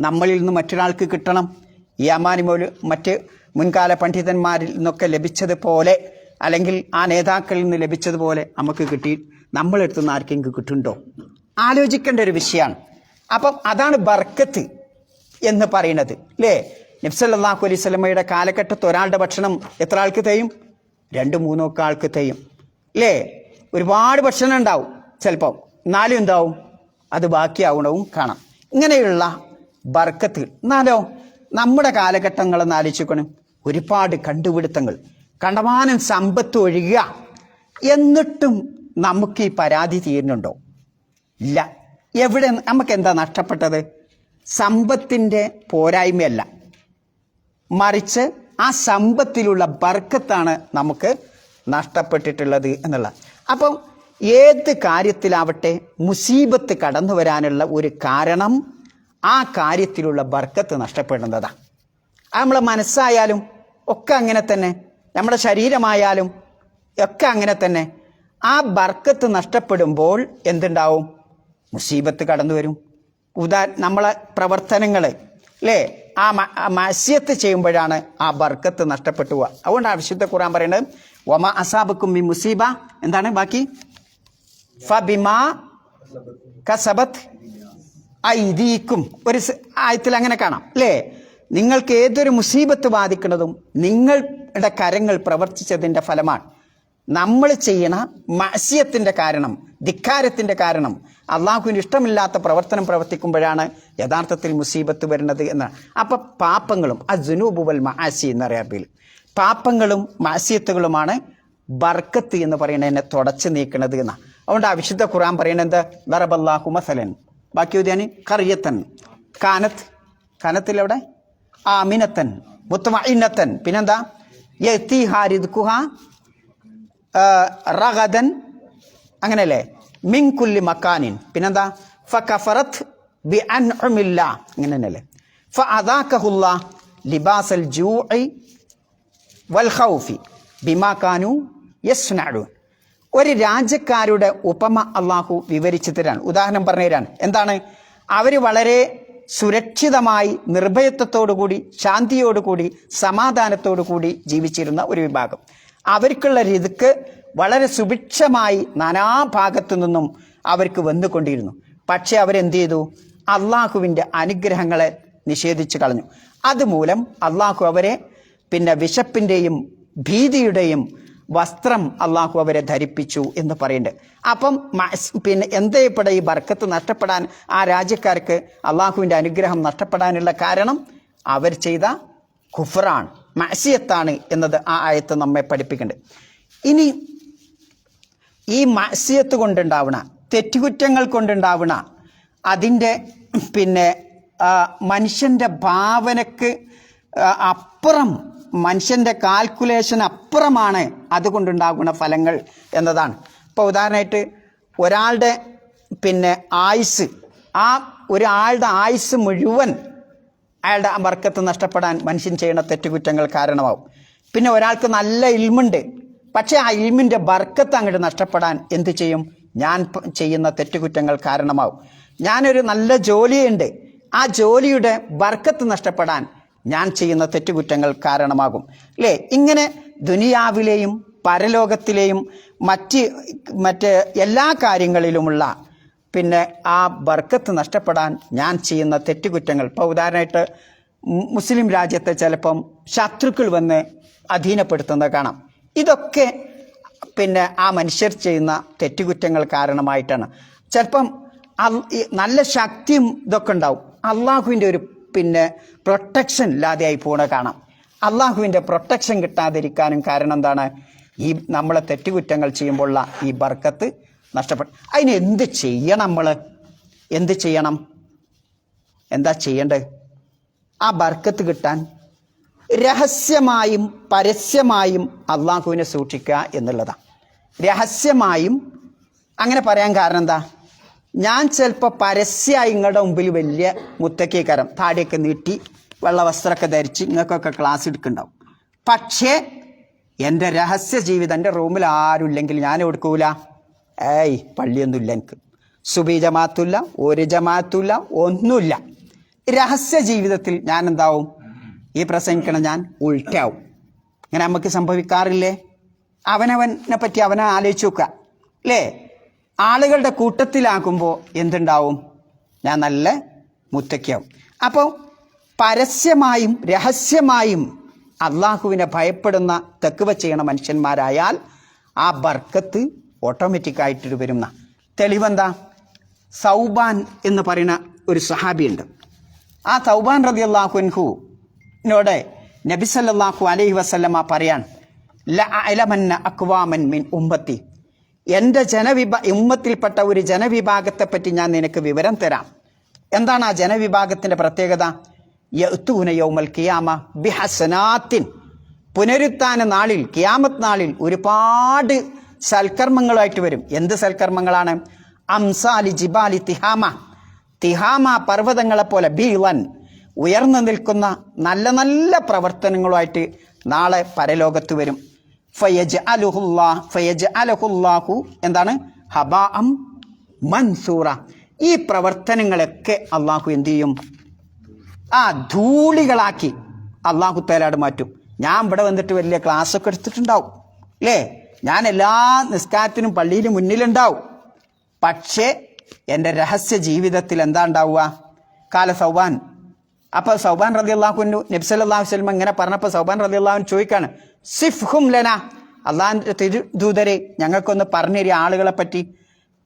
നമ്മളിൽ നിന്ന് മറ്റൊരാൾക്ക് കിട്ടണം. ഈ അമാനി മൗലവി മറ്റ് മുൻകാല പണ്ഡിതന്മാരിൽ നിന്നൊക്കെ ലഭിച്ചതുപോലെ, അല്ലെങ്കിൽ ആ നേതാക്കളിൽ നിന്ന് ലഭിച്ചതുപോലെ നമുക്ക് കിട്ടി നമ്മളെടുത്തുനിന്ന് ആർക്കെങ്കിലും കിട്ടുന്നുണ്ടോ? ആലോചിക്കേണ്ട ഒരു വിഷയമാണ്. അപ്പം അതാണ് ബർക്കത്ത് എന്ന് പറയുന്നത് അല്ലേ? നബി സല്ലല്ലാഹു അലൈഹി വസല്ലമയുടെ കാലഘട്ടത്ത് ഒരാളുടെ ഭക്ഷണം എത്ര ആൾക്ക് തേയും? 2-3 ആൾക്ക് തേയും അല്ലേ? ഒരുപാട് ഭക്ഷണം ഉണ്ടാവും ചിലപ്പോൾ, എന്നാലും എന്താവും? അത് ബാക്കിയാവണവും കാണാം. ഇങ്ങനെയുള്ള ബർക്കത്ത്. എന്നാലോ നമ്മുടെ കാലഘട്ടങ്ങളെന്ന് ആലോചിക്കണം, ഒരുപാട് കണ്ടുപിടുത്തങ്ങൾ, കണ്ടമാനം സമ്പത്ത് ഒഴുകുക, എന്നിട്ടും നമുക്ക് ഈ പരാതി തീരുന്നുണ്ടോ? ഇല്ല. എവിടെ? നമുക്ക് എന്താ നഷ്ടപ്പെട്ടത്? സമ്പത്തിൻ്റെ പോരായ്മയല്ല, മറിച്ച് ആ സമ്പത്തിലുള്ള ബർക്കത്താണ് നമുക്ക് നഷ്ടപ്പെട്ടിട്ടുള്ളത് എന്നുള്ള. അപ്പം ഏത് കാര്യത്തിലാവട്ടെ മുസീബത്ത് കടന്നു വരാനുള്ള ഒരു കാരണം ആ കാര്യത്തിലുള്ള ബർക്കത്ത് നഷ്ടപ്പെടുന്നതാണ്. അത് നമ്മളെ മനസ്സായാലും ഒക്കെ അങ്ങനെ തന്നെ, നമ്മുടെ ശരീരമായാലും ഒക്കെ അങ്ങനെ തന്നെ. ആ ബർക്കത്ത് നഷ്ടപ്പെടുമ്പോൾ എന്തുണ്ടാവും? മുസീബത്ത് കടന്നു വരും. നമ്മളെ പ്രവർത്തനങ്ങൾ അല്ലേ, ആ മഅസിയത്ത് ചെയ്യുമ്പോഴാണ് ആ ബർക്കത്ത് നഷ്ടപ്പെട്ടു പോവുക. അതുകൊണ്ടാണ് വിശുദ്ധ ഖുർആൻ പറയുന്നത് വമാ അസാബക്കും മിൻ മുസീബ, എന്താണ് ബാക്കി? ഫബിമാ കസബത് ഐദീക്കും. ഒരു ആയത്തിൽ അങ്ങനെ കാണാം അല്ലേ? നിങ്ങൾക്ക് ഏതൊരു മുസീബത്ത് ബാധിക്കുന്നതും നിങ്ങളുടെ കരങ്ങൾ പ്രവർത്തിച്ചതിൻ്റെ ഫലമാണ്. നമ്മൾ ചെയ്യണ മഅസിയത്തിൻ്റെ കാരണം, ധിക്കാരത്തിൻ്റെ കാരണം, അള്ളാഹുവിന് ഇഷ്ടമില്ലാത്ത പ്രവർത്തനം പ്രവർത്തിക്കുമ്പോഴാണ് യഥാർത്ഥത്തിൽ മുസീബത്ത് വരുന്നത് എന്നാണ്. അപ്പം പാപങ്ങളും അസ്സുനൂബു വൽ മആസി എന്നറിയ അറബിയിൽ, പാപങ്ങളും മഅസിയത്തുകളുമാണ് ബർക്കത്ത് എന്ന് പറയുന്നതിനെ തുടച്ചു നീക്കുന്നത് എന്നാണ്. അതുകൊണ്ട് ആ വിശുദ്ധ ഖുർആൻ പറയുന്നത് എന്താ? ദറബല്ലാഹു മസലൻ, ബാക്കി ഉദ്യാനി ഖറിയത്തൻ കാനത്തിലവിടെ ആമിനത്തൻ മുത്മഇന്നത്തൻ, പിന്നെന്താ? യതീഹാ റിദ്ഖുഹാ റഗദൻ, അങ്ങനെയല്ലേ? മിൻ കുല്ലി മക്കാനിൻ, പിന്നെന്താ? ഫകഫറത് ബിഅൻഉമില്ലാ, അങ്ങനെ തന്നെയല്ലേ? ഫഅദാകഹുല്ലാഹ് ലിബാസൽ ജൂഇ വൽ ഖൗഫി ബിമാ കാനൂ യസ്നഊൻ. ഒരു രാജ്യക്കാരുടെ ഉപമ അള്ളാഹു വിവരിച്ചു തരാൻ, ഉദാഹരണം പറഞ്ഞു തരാൻ. എന്താണ്? അവർ വളരെ സുരക്ഷിതമായി നിർഭയത്വത്തോടുകൂടി ശാന്തിയോടുകൂടി സമാധാനത്തോടു കൂടി ജീവിച്ചിരുന്ന ഒരു വിഭാഗം. അവർക്കുള്ള റിസ്ക് വളരെ സുഭിക്ഷമായി നാനാഭാഗത്തു നിന്നും അവർക്ക് വന്നുകൊണ്ടിരുന്നു. പക്ഷെ അവരെന്ത് ചെയ്തു? അള്ളാഹുവിൻ്റെ അനുഗ്രഹങ്ങളെ നിഷേധിച്ചു കളഞ്ഞു. അതുമൂലം അള്ളാഹു അവരെ പിന്നെ വിശപ്പിൻ്റെയും ഭീതിയുടെയും വസ്ത്രം അള്ളാഹു അവരെ ധരിപ്പിച്ചു എന്ന് പറയുന്നുണ്ട്. അപ്പം പിന്നെ എന്തേപ്പെടെ ഈ ബർക്കത്ത് നഷ്ടപ്പെടാൻ, ആ രാജ്യക്കാർക്ക് അള്ളാഹുവിൻ്റെ അനുഗ്രഹം നഷ്ടപ്പെടാനുള്ള കാരണം അവർ ചെയ്ത കുഫറാണ്, മഅസിയത്താണ് എന്നത് ആ ആയത്ത് നമ്മെ പഠിപ്പിക്കുന്നുണ്ട്. ഇനി ഈ മഅസിയത്ത് കൊണ്ടുണ്ടാവണ, തെറ്റുകുറ്റങ്ങൾ കൊണ്ടുണ്ടാവണ അതിൻ്റെ പിന്നെ മനുഷ്യൻ്റെ ഭാവനക്ക് അപ്പുറം, മനുഷ്യൻ്റെ കാൽക്കുലേഷൻ അപ്പുറമാണ് അതുകൊണ്ടുണ്ടാകുന്ന ഫലങ്ങൾ എന്നതാണ്. ഇപ്പോൾ ഉദാഹരണമായിട്ട് ഒരാളുടെ പിന്നെ ആയുസ്, ആ ഒരാളുടെ ആയുസ് മുഴുവൻ അയാളുടെ ബർക്കത്ത് നഷ്ടപ്പെടാൻ മനുഷ്യൻ ചെയ്യുന്ന തെറ്റുകുറ്റങ്ങൾ കാരണമാവും. പിന്നെ ഒരാൾക്ക് നല്ല ഇൽമുണ്ട്, പക്ഷേ ആ ഇൽമിൻ്റെ ബർക്കത്ത് അങ്ങോട്ട് നഷ്ടപ്പെടാൻ എന്ത് ചെയ്യും? ഞാൻ ചെയ്യുന്ന തെറ്റുകുറ്റങ്ങൾ കാരണമാവും. ഞാനൊരു നല്ല ജോലിയുണ്ട്, ആ ജോലിയുടെ ബർക്കത്ത് നഷ്ടപ്പെടാൻ ഞാൻ ചെയ്യുന്ന തെറ്റുകുറ്റങ്ങൾ കാരണമാകും അല്ലേ? ഇങ്ങനെ ദുനിയാവിലെയും പരലോകത്തിലെയും മറ്റ് എല്ലാ കാര്യങ്ങളിലുമുള്ള പിന്നെ ആ ബർക്കത്ത് നഷ്ടപ്പെടാൻ ഞാൻ ചെയ്യുന്ന തെറ്റുകുറ്റങ്ങൾ. ഇപ്പോൾ ഉദാഹരണമായിട്ട് മുസ്ലിം രാജ്യത്തെ ചിലപ്പം ശത്രുക്കൾ വന്ന് അധീനപ്പെടുത്തുന്നത് കാണാം. ഇതൊക്കെ പിന്നെ ആ മനുഷ്യർ ചെയ്യുന്ന തെറ്റുകുറ്റങ്ങൾ കാരണമായിട്ടാണ്. ചിലപ്പം നല്ല ശക്തിയും ഇതൊക്കെ ഉണ്ടാവും, അള്ളാഹുവിൻ്റെ ഒരു പിന്നെ പ്രൊട്ടക്ഷൻ ഇല്ലാതെയായി പോണ കാണാം. അള്ളാഹുവിൻ്റെ പ്രൊട്ടക്ഷൻ കിട്ടാതിരിക്കാനും കാരണം എന്താണ്? ഈ നമ്മളെ തെറ്റുകുറ്റങ്ങൾ ചെയ്യുമ്പോഴുള്ള ഈ ബർക്കത്ത് നഷ്ടപ്പെട്ടു. അതിന് എന്ത് ചെയ്യണം? നമ്മൾ എന്ത് ചെയ്യണം? എന്താ ചെയ്യേണ്ടത്? ആ ബർക്കത്ത് കിട്ടാൻ രഹസ്യമായും പരസ്യമായും അള്ളാഹുവിനെ സൂക്ഷിക്കുക എന്നുള്ളതാണ്. രഹസ്യമായും അങ്ങനെ പറയാൻ കാരണം എന്താ? ഞാൻ ചിലപ്പോൾ പരസ്യമായി നിങ്ങളുടെ മുമ്പിൽ വലിയ മുത്തക്കേക്കാരം താടിയൊക്കെ നീട്ടി വെള്ള വസ്ത്രമൊക്കെ ധരിച്ച് നിങ്ങൾക്കൊക്കെ ക്ലാസ് എടുക്കുന്നുണ്ടാവും. പക്ഷേ എൻ്റെ രഹസ്യ ജീവിതം, എൻ്റെ റൂമിൽ ആരും ഇല്ലെങ്കിൽ ഞാൻ എടുക്കൂല. പള്ളിയൊന്നുമില്ല, എനിക്ക് സുബി ജമാഅത്തുമില്ല, ഒരു ജമാഅത്തുമില്ല, ഒന്നുമില്ല. രഹസ്യ ജീവിതത്തിൽ ഞാൻ എന്താവും? ഈ പ്രസംഗിക്കണം ഞാൻ ഉൾട്ടാവും. ഇങ്ങനെ നമുക്ക് സംഭവിക്കാറില്ലേ? അവനവനെ പറ്റി അവനെ ആലോചിച്ച് നോക്കുക അല്ലേ? ആളുകളുടെ കൂട്ടത്തിലാക്കുമ്പോൾ എന്തുണ്ടാവും? ഞാൻ നല്ല മുത്തക്കിയാവും. അപ്പോൾ പരസ്യമായും രഹസ്യമായും അള്ളാഹുവിനെ ഭയപ്പെടുന്ന തഖ്വ ചെയ്യണ മനുഷ്യന്മാരായാൽ ആ ബർക്കത്ത് ഓട്ടോമാറ്റിക്കായിട്ട് വരുന്ന തെളിവെന്താ? സൗബാൻ എന്ന് പറയുന്ന ഒരു സഹാബിയുണ്ട്. ആ സൗബാൻ റളിയല്ലാഹു അൻഹുവിനോട് നബി സല്ലല്ലാഹു അലൈഹി വസല്ലമ പറയാൻ, ലഅലമന്ന അക്വാമൻ മിൻ ഉമ്മത്തി, എൻ്റെ ഉമ്മത്തിൽപ്പെട്ട ഒരു ജനവിഭാഗത്തെപ്പറ്റി ഞാൻ നിനക്ക് വിവരം തരാം. എന്താണ് ആ ജനവിഭാഗത്തിൻ്റെ പ്രത്യേകത? യഅ്തൂന യൗമൽ ഖിയാമ ബിഹസനാത്തിൻ, പുനരുത്ഥാന നാളിൽ, ഖിയാമത്ത് നാളിൽ ഒരുപാട് സൽക്കർമ്മങ്ങളായിട്ട് വരും. എന്ത് സൽക്കർമ്മങ്ങളാണ്? അംസാലി ജിബാലി തിഹാമ, തിഹാമ പർവ്വതങ്ങളെപ്പോലെ ബീളൻ ഉയർന്നു നിൽക്കുന്ന നല്ല നല്ല പ്രവർത്തനങ്ങളുമായിട്ട് നാളെ പരലോകത്ത് വരും. ഫയജ്അലുഹുല്ലാഹു എന്താണ്? ഹബാഅം മൻസൂറ. ഈ പ്രവർത്തനങ്ങളൊക്കെ അള്ളാഹു എന്ത് ചെയ്യും? ആ ധൂളികളാക്കി അള്ളാഹു തആല മാറ്റും. ഞാൻ ഇവിടെ വന്നിട്ട് വലിയ ക്ലാസ്സൊക്കെ എടുത്തിട്ടുണ്ടാവും അല്ലേ? ഞാൻ എല്ലാ നിസ്കാരത്തിനും പള്ളിയിലും മുന്നിലുണ്ടാവും. പക്ഷേ എൻ്റെ രഹസ്യ ജീവിതത്തിൽ എന്താ ഉണ്ടാവുക? കാല സൗബാൻ. അപ്പോൾ സൗബാൻ റളിയല്ലാഹു അൻഹു നബി സല്ലല്ലാഹു അലൈഹി വസല്ലം ഇങ്ങനെ പറഞ്ഞപ്പോൾ സൗബാൻ റളിയല്ലാഹു അൻഹു ചോദിക്കാണ്, സിഫ്ഹും ലന, അള്ളാഹിൻ്റെ തിരുദൂതരെ ഞങ്ങൾക്കൊന്ന് പറഞ്ഞു തരിക ആളുകളെ പറ്റി.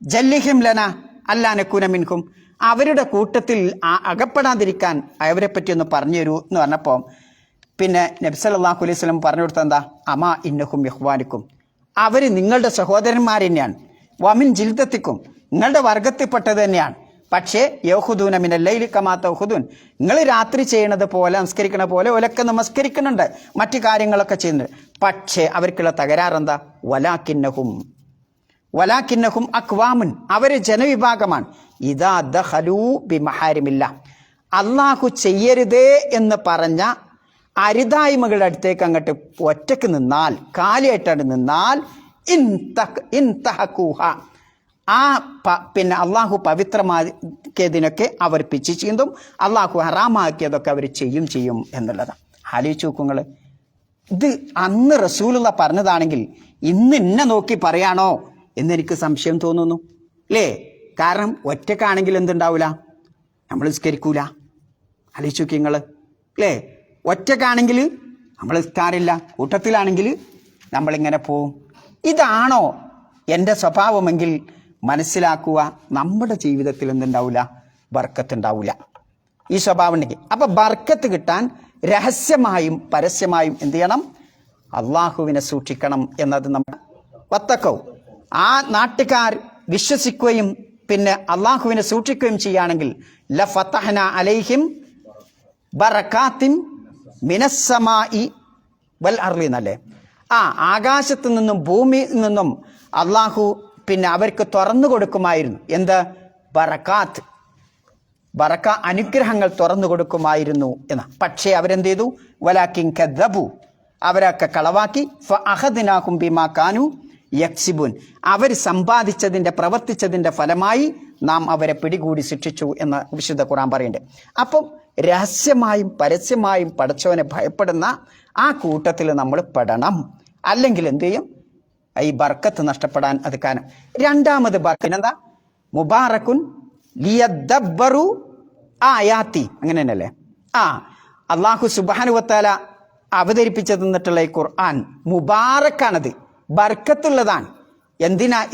ജല്ലിഹിം ലന അല്ലാ നകൂന മിൻകും, അവരുടെ കൂട്ടത്തിൽ അകപ്പെടാതിരിക്കാൻ അവരെ പറ്റി ഒന്ന് പറഞ്ഞു തരൂ എന്ന് പറഞ്ഞപ്പോൾ പിന്നെ നബി സല്ലല്ലാഹു അലൈഹി വസല്ലം പറഞ്ഞു കൊടുത്തത് എന്താ? അമാ ഇന്നഹും ഇഖ്വാനുക്കും, അവർ നിങ്ങളുടെ സഹോദരന്മാർ തന്നെയാണ്. വമിൻ ജിൽദത്തിക്കും, നിങ്ങളുടെ വർഗത്തിൽപ്പെട്ടത് തന്നെയാണ്. പക്ഷേ യഹുദൂന മിനൽ ലൈലി കമാ തഹുദൂൻ, നിങ്ങൾ രാത്രി ചെയ്യണത് പോലെ നമസ്കരിക്കണ പോലെ ഒലക്കെ നമസ്കരിക്കുന്നുണ്ട്, മറ്റു കാര്യങ്ങളൊക്കെ ചെയ്യുന്നുണ്ട്. പക്ഷേ അവർക്കുള്ള തകരാറെന്താ? വലാക്കിന്നഹും അക്വാമുൻ, അവർ ജനവിഭാഗമാണ്. ഇദാ ദഖലൂ ബിമഹാരിമില്ല, അള്ളാഹു ചെയ്യരുതേ എന്ന് പറഞ്ഞ അരുതായ്മകളുടെ അടുത്തേക്ക് അങ്ങോട്ട് ഒറ്റക്ക് നിന്നാൽ, കാലിയായിട്ടാണ് നിന്നാൽ, ഇൻതഹകൂഹ, ആ പിന്നെ അള്ളാഹു പവിത്രമാക്കിയതിനൊക്കെ അവർ പിച്ച് ചീന്തും, അള്ളാഹു ഹറാമാക്കിയതൊക്കെ അവർ ചെയ്യും എന്നുള്ളതാണ്. ആലോചിച്ച് നോക്കുങ്ങൾ. ഇത് അന്ന് റസൂലുള്ള പറഞ്ഞതാണെങ്കിൽ ഇന്ന് എന്നെ നോക്കി പറയാണോ എന്നെനിക്ക് സംശയം തോന്നുന്നു അല്ലേ? കാരണം ഒറ്റക്കാണെങ്കിൽ എന്തുണ്ടാവില്ല, നമ്മൾ നിസ്കരിക്കൂല. ആലോചിച്ച് നോക്കി നിങ്ങൾ അല്ലേ? ഒറ്റക്കാണെങ്കിൽ നമ്മൾ നിസ്കാരമില്ല, കൂട്ടത്തിലാണെങ്കിൽ നമ്മളിങ്ങനെ പോവും. ഇതാണോ എൻ്റെ സ്വഭാവമെങ്കിൽ മനസ്സിലാക്കുക, നമ്മുടെ ജീവിതത്തിൽ എന്തുണ്ടാവില്ല, ബർക്കത്തുണ്ടാവില്ല. ഈ സ്വഭാവം ഉണ്ടെങ്കിൽ. അപ്പൊ ബർക്കത്ത് കിട്ടാൻ രഹസ്യമായും പരസ്യമായും എന്ത് ചെയ്യണം? അള്ളാഹുവിനെ സൂക്ഷിക്കണം എന്നത് നമ്മൾ വത്തക്കവും. ആ നാട്ടുകാർ വിശ്വസിക്കുകയും പിന്നെ അള്ളാഹുവിനെ സൂക്ഷിക്കുകയും ചെയ്യുകയാണെങ്കിൽ ലഫതഹ്ന അലൈഹിം ബറകാത്തിൻ മിനസ്സമായി വൽ അർളി എന്നല്ലേ? ആകാശത്തു നിന്നും ഭൂമിയിൽ നിന്നും അള്ളാഹു പിന്നെ അവർക്ക് തുറന്നു കൊടുക്കുമായിരുന്നു. എന്ത്? ബറകാത്ത്, അനുഗ്രഹങ്ങൾ തുറന്നു കൊടുക്കുമായിരുന്നു എന്ന. പക്ഷേ അവരെന്ത് ചെയ്തു? വലാകിൻ കദ്ദബു, അവരൊക്കെ കളവാക്കി. ഫഅഖദ്നാഹും ബിമാ കാനൂ യക്സിബൂൻ, അവർ സമ്പാദിച്ചതിൻ്റെ പ്രവർത്തിച്ചതിൻ്റെ ഫലമായി നാം അവരെ പിടികൂടി ശിക്ഷിച്ചു എന്ന് വിശുദ്ധ ഖുർആൻ പറയുന്നുണ്ട്. അപ്പം രഹസ്യമായും പരസ്യമായും പടച്ചവനെ ഭയപ്പെടുന്ന ആ കൂട്ടത്തിൽ നമ്മൾ പെടണം. അല്ലെങ്കിൽ എന്ത് ചെയ്യും? ഈ ബർക്കത്ത് നഷ്ടപ്പെടാൻ അത് കാരണം. രണ്ടാമത് ബർക്കത്ത് മുബാറക്കുൻ ലിയദ്ദബ്ബറു ആയാത്തി, അങ്ങനെ തന്നെയല്ലേ? അള്ളാഹു സുബ്ഹാനഹു വ തആല അവതരിപ്പിച്ചു തന്നിട്ടുള്ള ഈ ഖുർആൻ മുബാറക്കാണത്, ബർക്കത്തുള്ളതാണ്.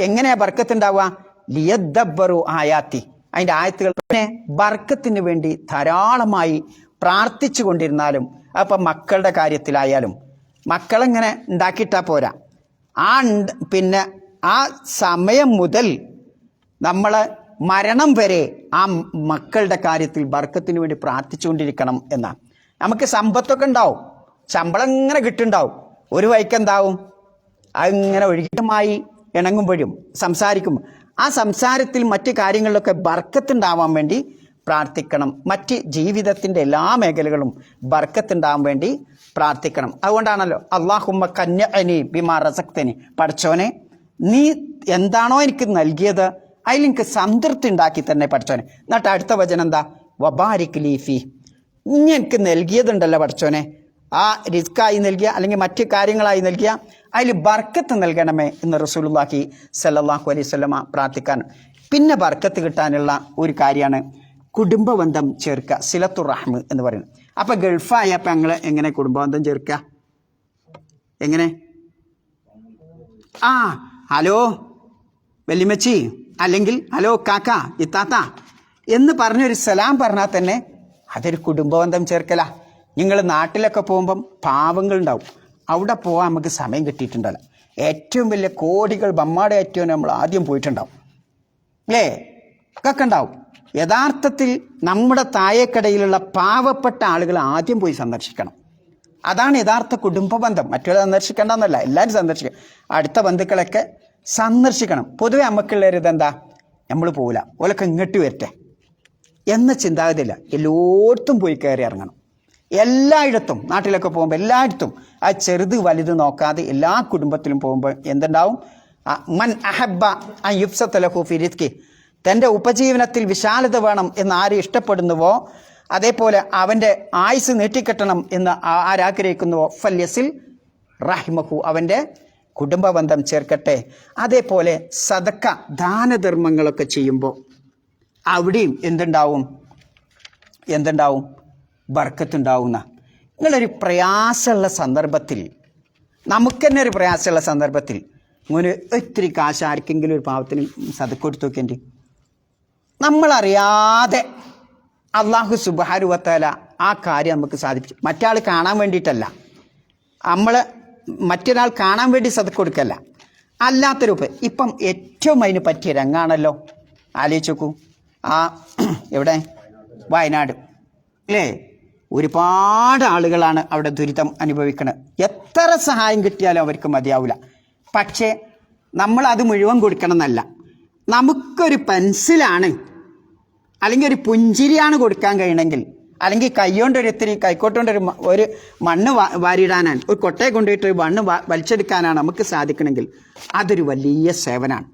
എങ്ങനെയാ ബർക്കത്ത് ഉണ്ടാവുക? ലിയദ്ദബ്ബറു ആയാത്തി, അതിൻ്റെ ആയത്തുകൾ. പിന്നെ ബർക്കത്തിന് വേണ്ടി ധാരാളമായി പ്രാർത്ഥിച്ചു കൊണ്ടിരുന്നാലും, അപ്പം മക്കളുടെ കാര്യത്തിലായാലും മക്കളെങ്ങനെ ഉണ്ടാക്കിയിട്ടാ പോരാ, പിന്നെ ആ സമയം മുതൽ നമ്മൾ മരണം വരെ ആ മക്കളുടെ കാര്യത്തിൽ ബർക്കത്തിന് വേണ്ടി പ്രാർത്ഥിച്ചുകൊണ്ടിരിക്കണം എന്നാണ്. നമുക്ക് സമ്പത്തൊക്കെ ഉണ്ടാവും, ശമ്പളം ഇങ്ങനെ കിട്ടുന്നുണ്ടാവും, ഒരു വൈക്കെന്താവും, അതിങ്ങനെ ഒഴുകിയുമായി ഇണങ്ങുമ്പോഴും സംസാരിക്കും, ആ സംസാരത്തിൽ മറ്റു കാര്യങ്ങളിലൊക്കെ ബർക്കത്തുണ്ടാവാൻ വേണ്ടി പ്രാർത്ഥിക്കണം. മറ്റ് ജീവിതത്തിൻ്റെ എല്ലാ മേഖലകളും ബർക്കത്തുണ്ടാവാൻ വേണ്ടി പ്രാർത്ഥിക്കണം. അതുകൊണ്ടാണല്ലോ അല്ലാഹുമ്മ കന്യഅനി ബിമാ റസഖ്തനി, പടച്ചോനെ നീ എന്താണോ എനിക്ക് നൽകിയത് അതിൽ എനിക്ക് സംതൃപ്തി ഉണ്ടാക്കി തന്നെ പടച്ചോനെ. എന്നിട്ട് അടുത്ത വചനം എന്താ? വബാരിക് ലീഫി, ഇനി എനിക്ക് നൽകിയതുണ്ടല്ലോ പടച്ചോനെ, ആ റിസ്ക്കായി നൽകിയ അല്ലെങ്കിൽ മറ്റു കാര്യങ്ങളായി നൽകിയ അതിൽ ബർക്കത്ത് നൽകണമേ എന്ന് റസൂലുള്ളാഹി സ്വല്ലല്ലാഹു അലൈഹി വസല്ലമ പ്രാർത്ഥിക്കാൻ. പിന്നെ ബർക്കത്ത് കിട്ടാനുള്ള ഒരു കാര്യമാണ് കുടുംബബന്ധം ചേർക്കുക, സിലത്തുർ റഹ്മ് എന്ന് പറയുന്നത്. അപ്പം ഗൾഫായപ്പോൾ ഞങ്ങൾ എങ്ങനെ കുടുംബബന്ധം ചേർക്കുക? എങ്ങനെ? ഹലോ വെല്ലിമച്ചി, അല്ലെങ്കിൽ ഹലോ കാക്ക, ഇത്താത്ത എന്ന് പറഞ്ഞൊരു സലാം പറഞ്ഞാൽ തന്നെ അതൊരു കുടുംബബന്ധം ചേർക്കല. നിങ്ങൾ നാട്ടിലൊക്കെ പോകുമ്പം പാവങ്ങളുണ്ടാവും, അവിടെ പോകാൻ നമുക്ക് സമയം കിട്ടിയിട്ടുണ്ടല്ലോ. ഏറ്റവും വലിയ കോടികൾ ബമ്മാടെ ഏറ്റവും നമ്മൾ ആദ്യം പോയിട്ടുണ്ടാവും അല്ലേ? ഒക്കെ ഉണ്ടാവും. യഥാർത്ഥത്തിൽ നമ്മുടെ താഴേക്കടയിലുള്ള പാവപ്പെട്ട ആളുകൾ ആദ്യം പോയി സന്ദർശിക്കണം. അതാണ് യഥാർത്ഥ കുടുംബബന്ധം. മറ്റുള്ള സന്ദർശിക്കേണ്ടെന്നല്ല, എല്ലാവരും സന്ദർശിക്കണം. അടുത്ത ബന്ധുക്കളൊക്കെ സന്ദർശിക്കണം. പൊതുവെ നമുക്കുള്ളൊരിതെന്താ, നമ്മൾ പോവില്ല, ഓലൊക്കെ ഇങ്ങോട്ട് വരട്ടെ എന്ന ചിന്താഗതിയില്ല. എല്ലായിടത്തും പോയി കയറി ഇറങ്ങണം. എല്ലായിടത്തും നാട്ടിലൊക്കെ പോകുമ്പോൾ എല്ലായിടത്തും ആ ചെറുത് വലുത് നോക്കാതെ എല്ലാ കുടുംബത്തിലും പോകുമ്പോൾ എന്തുണ്ടാവും? മൻ അഹബ്ബ അൻ യുബ്സത ലഹു ഫി റിസ്കി, തൻ്റെ ഉപജീവനത്തിൽ വിശാലത വേണം എന്ന് ആര് ഇഷ്ടപ്പെടുന്നുവോ, അതേപോലെ അവൻ്റെ ആയുസ് നീട്ടിക്കെട്ടണം എന്ന് ആരാഗ്രഹിക്കുന്നുവോ, ഫല്യസിൽ റഹിമഹു, അവൻ്റെ കുടുംബബന്ധം ചേർക്കട്ടെ. അതേപോലെ സദക്ക ദാനധർമ്മങ്ങളൊക്കെ ചെയ്യുമ്പോൾ അവിടെയും എന്തുണ്ടാവും? ബർക്കത്തുണ്ടാവുന്ന. നിങ്ങളൊരു പ്രയാസമുള്ള സന്ദർഭത്തിൽ, നമുക്ക് തന്നെ ഒരു പ്രയാസമുള്ള സന്ദർഭത്തിൽ ഇങ്ങനെ ഒത്തിരി കാശ് ആർക്കെങ്കിലും ഒരു പാവത്തിന് സദക്ക കൊടുത്തു നോക്കേണ്ടി, നമ്മളറിയാതെ അല്ലാഹു സുബ്ഹാനഹു വ തആല ആ കാര്യം നമുക്ക് സാധിപ്പിച്ചു. മറ്റാൾ കാണാൻ വേണ്ടിയിട്ടല്ല, നമ്മൾ മറ്റൊരാൾ കാണാൻ വേണ്ടി സദക്ക കൊടുക്കല്ല, അല്ലാത്ത രൂപ. ഇപ്പം ഏറ്റവും അതിന് പറ്റിയ രംഗാണല്ലോ, ആലോചിച്ച് നോക്കൂ. എവിടെ? വയനാട് അല്ലേ? ഒരുപാട് ആളുകളാണ് അവിടെ ദുരിതം അനുഭവിക്കുന്നത്. എത്ര സഹായം കിട്ടിയാലും അവർക്ക് മതിയാവില്ല. പക്ഷേ നമ്മൾ അത് മുഴുവൻ കൊടുക്കണം എന്നല്ല, നമുക്കൊരു പെൻസിലാണ് അല്ലെങ്കിൽ ഒരു പുഞ്ചിരിയാണ് കൊടുക്കാൻ കഴിയണമെങ്കിൽ, അല്ലെങ്കിൽ കൈകൊണ്ടൊരു ഇത്തിരി കൈക്കോട്ടുകൊണ്ടൊരു ഒരു മണ്ണ് വാരിയിടാനാണ്, ഒരു കൊട്ടയെ കൊണ്ടുപോയിട്ട് ഒരു മണ്ണ് വലിച്ചെടുക്കാനാണ് നമുക്ക് സാധിക്കണമെങ്കിൽ അതൊരു വലിയ സേവനമാണ്.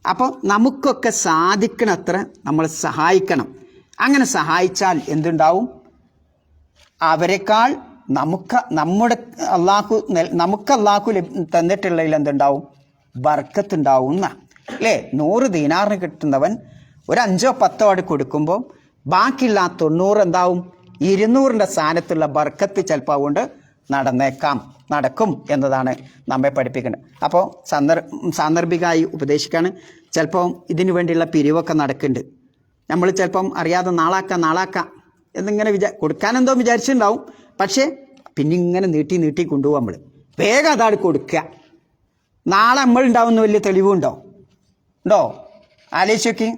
അപ്പോൾ നമുക്കൊക്കെ സാധിക്കണത്ര നമ്മൾ സഹായിക്കണം. അങ്ങനെ സഹായിച്ചാൽ എന്തുണ്ടാവും? അവരെക്കാൾ നമുക്ക് അള്ളാഹു തന്നിട്ടുള്ളതിൽ എന്തുണ്ടാവും? ബർക്കത്തുണ്ടാവും എന്നാ അല്ലേ? 100 ദീനാറിന് കിട്ടുന്നവൻ ഒരു 5 10 ആട് കൊടുക്കുമ്പോൾ ബാക്കിയുള്ള 90 എന്താവും? 200ന്റെ സ്ഥാനത്തുള്ള ബർക്കത്ത് ചിലപ്പോൾ അതുകൊണ്ട് നടക്കും എന്നതാണ് നമ്മെ പഠിപ്പിക്കുന്നത്. അപ്പോൾ സാന്ദർഭികമായി ഉപദേശിക്കാണ്. ചിലപ്പോൾ ഇതിനു വേണ്ടിയുള്ള പിരിവൊക്കെ നടക്കുന്നുണ്ട്. നമ്മൾ ചിലപ്പം അറിയാതെ നാളാക്കാം എന്നിങ്ങനെ കൊടുക്കാനെന്തോ വിചാരിച്ചിട്ടുണ്ടാവും. പക്ഷേ പിന്നെ ഇങ്ങനെ നീട്ടി കൊണ്ടുപോകും. നമ്മൾ വേഗം അതാണ് കൊടുക്കുക. നാളെ നമ്മളുണ്ടാവുന്ന വലിയ തെളിവുണ്ടോ? ആലോചിച്ച് നോക്കി.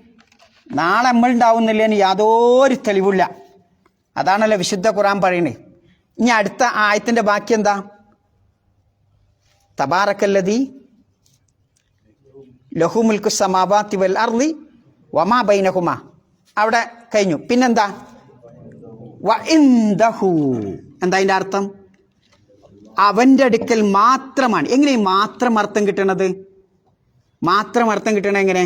നാളെ നമ്മളുണ്ടാവുന്നില്ലതിന് യാതൊരു തെളിവില്ല. അതാണല്ലോ വിശുദ്ധ ഖുർആൻ പറയുന്നത്. ഇനി അടുത്ത ആയത്തിന്റെ ബാക്കി എന്താ? തബാറക്കല്ലദീ ലഹു മുൽക്കു സമാവാതി വൽ അർളി വമാ ബൈനഹുമാ. അവിടെ കഴിഞ്ഞു. പിന്നെന്താ? വഇൻദഹു. എന്താ അതിന്റെ അർത്ഥം? അവന്റെ അടുക്കൽ മാത്രമാണ്. എങ്ങനെ മാത്രം അർത്ഥം കിട്ടണത്? മാത്രം അർത്ഥം കിട്ടണ എങ്ങനെ?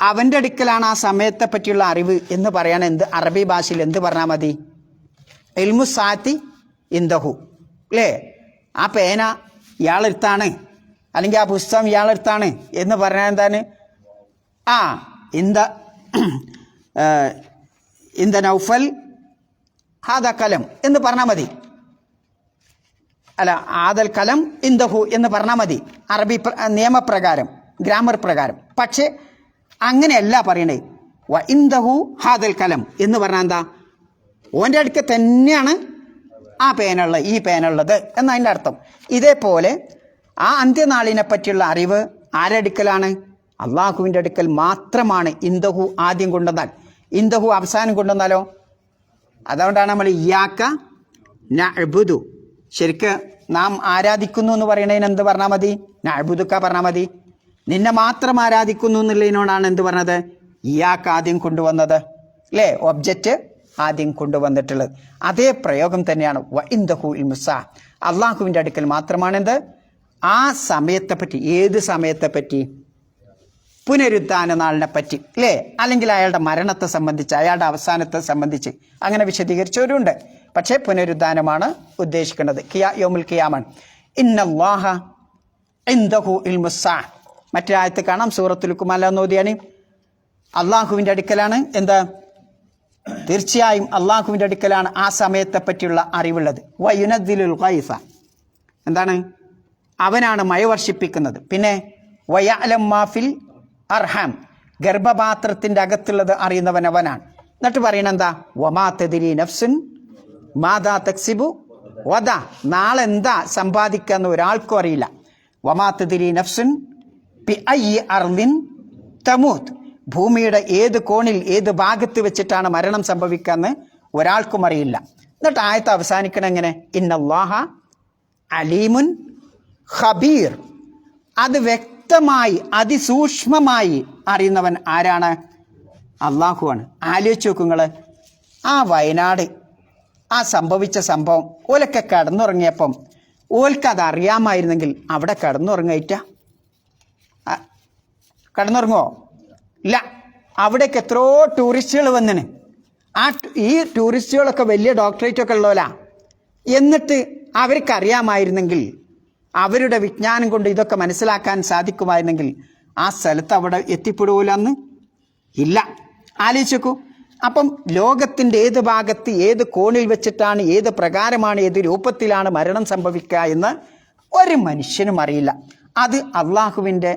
അവന്റെ അടുക്കലാണ് ആ സമയത്തെ പറ്റിയുള്ള അറിവ് എന്ന് പറയാൻ അറബി ഭാഷയിൽ എന്ത് പറഞ്ഞാൽ മതി? ഇൽമു സാത്തി ഇൻദഹു അല്ലേ? ആ പേന ഇയാളെടുത്താണ്, അല്ലെങ്കിൽ ആ പുസ്തകം ഇയാളെടുത്താണ് എന്ന് പറഞ്ഞാൽ എന്താണ്? ഇന്ദ നൗഫൽ ഹാദ കലം എന്ന് പറഞ്ഞാൽ മതി. അല്ല, ആദൽ കലം ഇൻദഹു എന്ന് പറഞ്ഞാൽ മതി അറബി നിയമപ്രകാരം, ഗ്രാമർ പ്രകാരം. പക്ഷെ അങ്ങനെയല്ല പറയണേ. ഇൻദഹു ഹാദൽ കലം എന്ന് പറഞ്ഞാൽ എന്താ? ഓൻ്റെ അടുക്ക തന്നെയാണ് ആ പേനുള്ളത്, ഈ പേനുള്ളത് എന്നതിൻ്റെ അർത്ഥം. ഇതേപോലെ ആ അന്ത്യനാളിനെ പറ്റിയുള്ള അറിവ് ആരുടെ അടുക്കലാണ്? അള്ളാഹുവിൻ്റെ അടുക്കൽ മാത്രമാണ്. ഇൻദഹു ആദ്യം കൊണ്ടുവന്നാൽ, ഇൻദഹു അവസാനം കൊണ്ടുവന്നാലോ? അതുകൊണ്ടാണ് നമ്മൾ ഇയ്യാക്ക നഅ്ബുദു, ശരിക്ക് നാം ആരാധിക്കുന്നു എന്ന് പറയുന്നതിന് എന്ത് പറഞ്ഞാൽ മതി? നഅ്ബുദുക പറഞ്ഞാൽ മതി. നിന്നെ മാത്രം ആരാധിക്കുന്നു എന്നുള്ളതിനോടാണ് എന്ത് പറഞ്ഞത്? ഇയ്യാക്ക ആദ്യം കൊണ്ടുവന്നത് അല്ലേ? ഒബ്ജക്റ്റ് ആദ്യം കൊണ്ടുവന്നിട്ടുള്ളത്. അതേ പ്രയോഗം തന്നെയാണ് വഇൻദഹു ഇൽമുസ്സ. അള്ളാഹുവിൻ്റെ അടുക്കൽ മാത്രമാണെന്ത്? ആ സമയത്തെപ്പറ്റി. ഏത് സമയത്തെപ്പറ്റി? പുനരുദ്ധാന നാളിനെ പറ്റി അല്ലേ? അല്ലെങ്കിൽ അയാളുടെ മരണത്തെ സംബന്ധിച്ച്, അയാളുടെ അവസാനത്തെ സംബന്ധിച്ച് അങ്ങനെ വിശദീകരിച്ചവരുണ്ട്. പക്ഷേ പുനരുദ്ധാനമാണ് ഉദ്ദേശിക്കുന്നത്. യൗമുൽ ഖിയാമൻ. ഇന്നല്ലാഹ ഇൻദഹു ഇൽമുസ്സ. മറ്റേ ആയത്ത് കാണാം, സൂറത്തുൽ ലുഖ്മാൻ ഓതിയാണ്. അള്ളാഹുവിൻ്റെ അടുക്കലാണ് എന്താ? തീർച്ചയായും അള്ളാഹുവിൻ്റെ അടുക്കലാണ് ആ സമയത്തെ പറ്റിയുള്ള അറിവുള്ളത്. വയുനദ്ദിലുൽ ഗൈസ. എന്താണ്? അവനാണ് മഴ വർഷിപ്പിക്കുന്നത്. പിന്നെ വയഅലം മാഫിൽ അർഹാം. ഗർഭപാത്രത്തിൻ്റെ അകത്തുള്ളത് അറിയുന്നവൻ അവനാണ്. എന്നിട്ട് പറയണ എന്താ? വമാ തദ്രി നഫ്സുൻ മാദാ തക്സിബു വദ. നാളെ എന്താ സമ്പാദിക്കാന്ന് ഒരാൾക്കും അറിയില്ല. വമാ തദ്രി നഫ്സുൻ ബി അയ്യി അർളിൻ തമൂത്ത്. ഭൂമിയുടെ ഏത് കോണിൽ ഏത് ഭാഗത്ത് വെച്ചിട്ടാണ് മരണം സംഭവിക്കാന്ന് ഒരാൾക്കും അറിയില്ല. എന്നിട്ട് ആയത്ത് അവസാനിക്കണം എങ്ങനെ? ഇന്നല്ലാഹ അലീമുൻ ഖബീർ. അത് വ്യക്തമായി അതിസൂക്ഷ്മമായി അറിയുന്നവൻ ആരാണ്? അള്ളാഹുവാണ്. ആലോചിച്ച് നോക്കുങ്ങൾ. ആ വയനാട് ആ സംഭവിച്ച സംഭവം ഓലൊക്കെ കിടന്നുറങ്ങിയപ്പം ഓൽക്കത് അറിയാമായിരുന്നെങ്കിൽ അവിടെ കിടന്നുറങ്ങയിട്ട കിടന്നുറങ്ങുമോ? ഇല്ല. അവിടേക്ക് എത്രയോ ടൂറിസ്റ്റുകൾ വന്നിന്. ഈ ടൂറിസ്റ്റുകളൊക്കെ വലിയ ഡോക്ടറേറ്റൊക്കെ ഉള്ളവരാ. എന്നിട്ട് അവർക്കറിയാമായിരുന്നെങ്കിൽ, അവരുടെ വിജ്ഞാനം കൊണ്ട് ഇതൊക്കെ മനസ്സിലാക്കാൻ സാധിക്കുമായിരുന്നെങ്കിൽ ആ സ്ഥലത്ത് അവിടെ എത്തിപ്പെടൂലെന്ന് ഇല്ല. ആലോചിച്ച് നോക്കൂ. അപ്പം ലോകത്തിൻ്റെ ഏത് ഭാഗത്ത് ഏത് കോണിൽ വെച്ചിട്ടാണ്, ഏത് പ്രകാരമാണ്, ഏത് രൂപത്തിലാണ് മരണം സംഭവിക്കുക എന്ന് ഒരു മനുഷ്യനും അറിയില്ല. അത് അള്ളാഹുവിൻ്റെ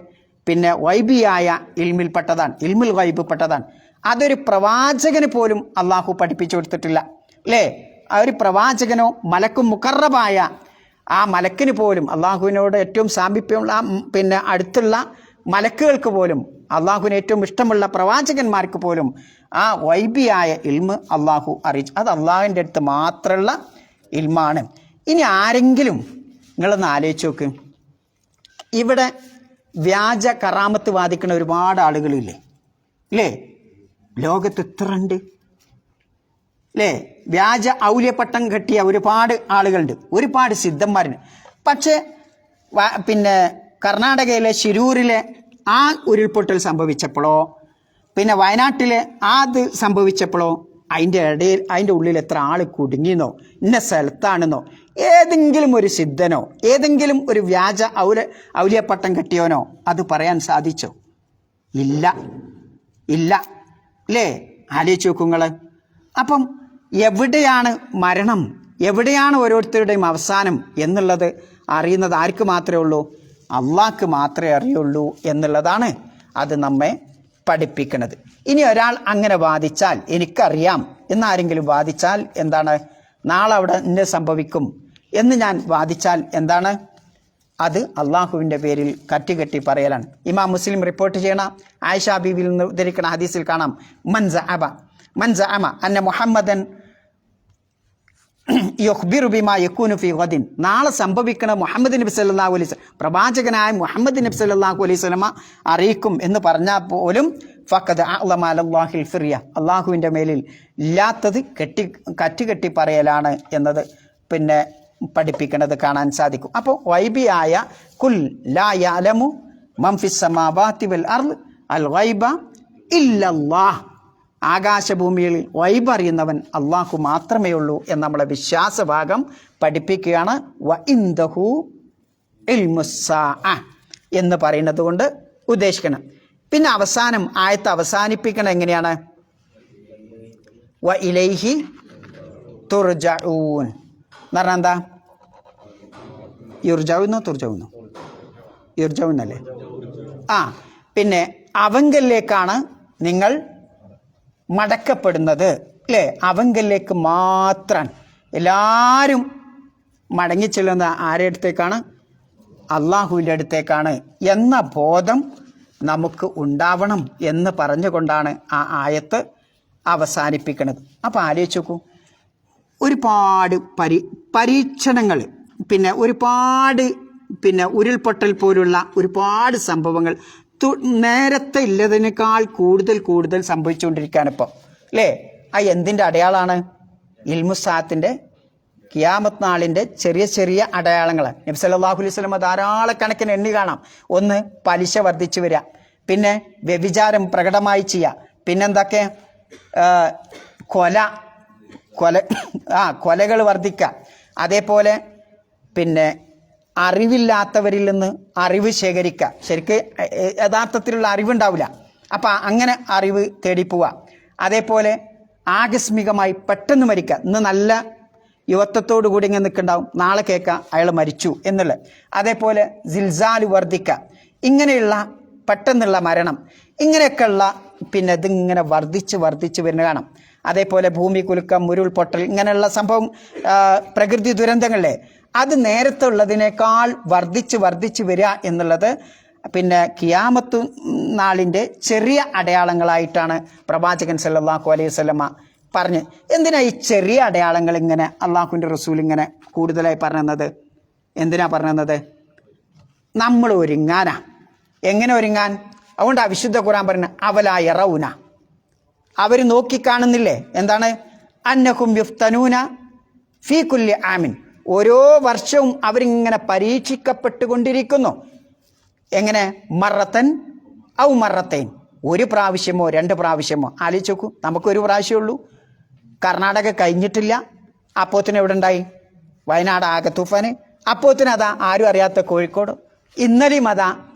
പിന്നെ വൈബിയായ ഇൽമിൽപ്പെട്ടതാണ്, ഇൽമുൽ ഗൈബ് പെട്ടതാണ്. അതൊരു പ്രവാചകന് പോലും അള്ളാഹു പഠിപ്പിച്ചു കൊടുത്തിട്ടില്ല അല്ലേ? ആ ഒരു പ്രവാചകനോ മലക്കും മുഖറബായ ആ മലക്കിന് പോലും, അള്ളാഹുവിനോട് ഏറ്റവും സാമീപ്യമുള്ള പിന്നെ അടുത്തുള്ള മലക്കുകൾക്ക് പോലും, അള്ളാഹുവിന് ഏറ്റവും ഇഷ്ടമുള്ള പ്രവാചകന്മാർക്ക് പോലും ആ വൈബിയായ ഇൽമ് അള്ളാഹു അറിയിച്ചു. അത് അള്ളാഹുവിൻ്റെ അടുത്ത് മാത്രമുള്ള ഇൽമാണ്. ഇനി ആരെങ്കിലും നിങ്ങളൊന്ന് ആലോചിച്ച് നോക്ക്. ഇവിടെ വ്യാജ കറാമത്ത് വാദിക്കുന്ന ഒരുപാട് ആളുകളില്ലേ? ഇല്ലേ? ലോകത്ത് എത്ര ഉണ്ട് അല്ലേ? വ്യാജ ഔല്യപ്പട്ടം കെട്ടിയ ഒരുപാട് ആളുകളുണ്ട്, ഒരുപാട് സിദ്ധന്മാരുണ്ട്. പക്ഷേ പിന്നെ കർണാടകയിലെ ശിരൂരിലെ ആ ഉരുൾപൊട്ടൽ സംഭവിച്ചപ്പോഴോ, പിന്നെ വയനാട്ടിലെ അത് സംഭവിച്ചപ്പോഴോ അതിൻ്റെ ഉള്ളിൽ എത്ര ആൾ കുടുങ്ങിയെന്നോ ഇന്ന സ്ഥലത്താണെന്നോ ഏതെങ്കിലും ഒരു സിദ്ധനോ ഏതെങ്കിലും ഒരു വ്യാജ ഔലിയപ്പട്ടം കെട്ടിയോനോ അത് പറയാൻ സാധിച്ചോ? ഇല്ല അല്ലേ? ആലോചിച്ച് നോക്കുങ്ങൾ. അപ്പം എവിടെയാണ് മരണം, എവിടെയാണ് ഓരോരുത്തരുടെയും അവസാനം എന്നുള്ളത് അറിയുന്നത് ആർക്ക് മാത്രമേ ഉള്ളൂ? അള്ളാഹ്ക്ക് മാത്രമേ അറിയുള്ളൂ എന്നുള്ളതാണ് അത് നമ്മെ പഠിപ്പിക്കുന്നത്. ഇനി ഒരാൾ അങ്ങനെ വാദിച്ചാൽ, എനിക്കറിയാം എന്നാരെങ്കിലും വാദിച്ചാൽ എന്താണ്? നാളെ അവിടെ ഇന്ന സംഭവിക്കും എന്ന് ഞാൻ വാദിച്ചാൽ എന്താണ്? അത് അള്ളാഹുവിൻ്റെ പേരിൽ കറ്റുകെട്ടി പറയലാണ്. ഇമാം മുസ്ലിം റിപ്പോർട്ട് ചെയ്യണ ആയിഷ ബീവിയിൽ നിന്ന് ഉദ്ധരിക്കുന്ന ഹദീസിൽ കാണാം, മൻ സഅമ അന്ന മുഹമ്മദൻ യുഖ്ബിറു ബിമാ യകൂനു ഫീ ഗദിൻ, നാളെ സംഭവിക്കണ മുഹമ്മദ് നബി സല്ലല്ലാഹു അലൈഹി വസല്ലം, പ്രവാചകനായ മുഹമ്മദ് നബി സല്ലല്ലാഹു അലൈഹി വസല്ലമ അറിയിക്കും എന്ന് പറഞ്ഞാൽ പോലും ഫഖദ് അഅ്ലമ അലല്ലാഹിൽ ഫിർയ, അള്ളാഹുവിൻ്റെ മേലിൽ ഇല്ലാത്തത് കറ്റുകെട്ടി പറയലാണ് എന്നത് പിന്നെ പഠിപ്പിക്കുന്നത് കാണാൻ സാധിക്കും. അപ്പോൾ വൈബിയായ കുൽ ലാ യഅലമു മൻ ഫിസ് സമാവാതി വൽ അർദ് അൽ ഗൈബ ഇല്ലല്ലാഹ്, ആകാശഭൂമിയിൽ ഗൈബ് അറിയുന്നവൻ അള്ളാഹു മാത്രമേ ഉള്ളൂ എന്ന് നമ്മളെ വിശ്വാസഭാഗം പഠിപ്പിക്കുകയാണ്. വ ഇൻദഹു ഇൽമുസ്സാഅ എന്ന് പറയുന്നത് കൊണ്ട് ഉദ്ദേശിക്കണം. പിന്നെ അവസാനം ആയത്ത് അവസാനിപ്പിക്കണം എങ്ങനെയാണ്? വ ഇലൈഹി തുർജഊൻ എന്ന് പറഞ്ഞാൽ എന്താ? യുർജൗന്നോ തുർജൗന്നോ? യുർജൗന്നല്ലേ? പിന്നെ അവങ്കലിലേക്കാണ് നിങ്ങൾ മടക്കപ്പെടുന്നത് അല്ലേ? അവങ്കലിലേക്ക് മാത്രം എല്ലാവരും മടങ്ങിച്ചെല്ലുന്ന ആരുടെ അടുത്തേക്കാണ്? അള്ളാഹുവിൻ്റെ അടുത്തേക്കാണ് എന്ന ബോധം നമുക്ക് ഉണ്ടാവണം എന്ന് പറഞ്ഞുകൊണ്ടാണ് ആ ആയത്ത് അവസാനിപ്പിക്കുന്നത്. അപ്പോൾ ആലോചിച്ച് നോക്കൂ, ഒരുപാട് പരീക്ഷണങ്ങൾ, പിന്നെ ഒരുപാട് ഉരുൾപൊട്ടൽ പോലുള്ള ഒരുപാട് സംഭവങ്ങൾ നേരത്തെ ഇല്ലതിനേക്കാൾ കൂടുതൽ സംഭവിച്ചുകൊണ്ടിരിക്കുകയാണ് ഇപ്പോൾ അല്ലേ? ആ എന്തിൻ്റെ അടയാളമാണ്? ഇൽമുസാത്തിൻ്റെ ഖിയാമത്ത് നാളിൻ്റെ ചെറിയ അടയാളങ്ങളാണ്. നബി സല്ലല്ലാഹു അലൈഹി വസല്ലം ധാരാളക്കണക്കിന് എണ്ണി കാണാം. ഒന്ന്, പലിശ വർദ്ധിച്ചു വരിക, പിന്നെ വ്യഭിചാരം പ്രകടമായി ചെയ്യുക, പിന്നെന്തൊക്കെ കൊലകൾ വർദ്ധിക്കുക, അതേപോലെ പിന്നെ അറിവില്ലാത്തവരിൽ നിന്ന് അറിവ് ശേഖരിക്കുക. ശരിക്ക് യഥാർത്ഥത്തിലുള്ള അറിവുണ്ടാവില്ല, അപ്പം അങ്ങനെ അറിവ് തേടിപ്പോവുക. അതേപോലെ ആകസ്മികമായി പെട്ടെന്ന് മരിക്കുക. ഇന്ന് നല്ല യുവത്വത്തോടു കൂടി ഇങ്ങനെ നിൽക്കുന്നുണ്ടാവും, നാളെ കേൾക്കുക അയാൾ മരിച്ചു എന്നുള്ളത്. അതേപോലെ സിൽസാല് വർദ്ധിക്കുക, ഇങ്ങനെയുള്ള പെട്ടെന്നുള്ള മരണം, ഇങ്ങനെയൊക്കെയുള്ള പിന്നെ ഇതിങ്ങനെ വർദ്ധിച്ച് വരുന്ന കാണാം. അതേപോലെ ഭൂമി കുലുക്കം, ഉരുൾപൊട്ടൽ, ഇങ്ങനെയുള്ള സംഭവം പ്രകൃതി ദുരന്തങ്ങളിലെ അത് നേരത്തെ ഉള്ളതിനേക്കാൾ വർദ്ധിച്ച് വരിക എന്നുള്ളത് പിന്നെ ഖിയാമത്ത് നാളിൻ്റെ ചെറിയ അടയാളങ്ങളായിട്ടാണ് പ്രവാചകൻ സല്ലല്ലാഹു അലൈഹി വസല്ലമ പറഞ്ഞ്. എന്തിനാ ഈ ചെറിയ അടയാളങ്ങൾ ഇങ്ങനെ അള്ളാഹുവിൻ്റെ റസൂൽ ഇങ്ങനെ കൂടുതലായി പറഞ്ഞത്? എന്തിനാ പറഞ്ഞത്? നമ്മൾ ഒരുങ്ങാനാ. എങ്ങനെ ഒരുങ്ങാൻ? അതുകൊണ്ട് ആ വിശുദ്ധ ഖുർആൻ പറഞ്ഞ അവലാ യറൗന, അവർ നോക്കിക്കാണുന്നില്ലേ? എന്താണ്? അന്നഹും യുഫ്തനൂന ഫീ കുല്ലി ആമിൻ, ഓരോ വർഷവും അവരിങ്ങനെ പരീക്ഷിക്കപ്പെട്ടുകൊണ്ടിരിക്കുന്നു. എങ്ങനെ? മറത്തൻ ഔ മറത്തേൻ, ഒരു പ്രാവശ്യമോ 2 പ്രാവശ്യമോ. ആലോചിച്ച് നോക്കൂ, നമുക്കൊരു പ്രാവശ്യമേ ഉള്ളൂ. കർണാടക കഴിഞ്ഞിട്ടില്ല, അപ്പോത്തിന് എവിടെ ഉണ്ടായി? വയനാട് ആകെ തൂഫാന്. അപ്പോത്തിന് അതാ ആരും അറിയാത്ത കോഴിക്കോട്.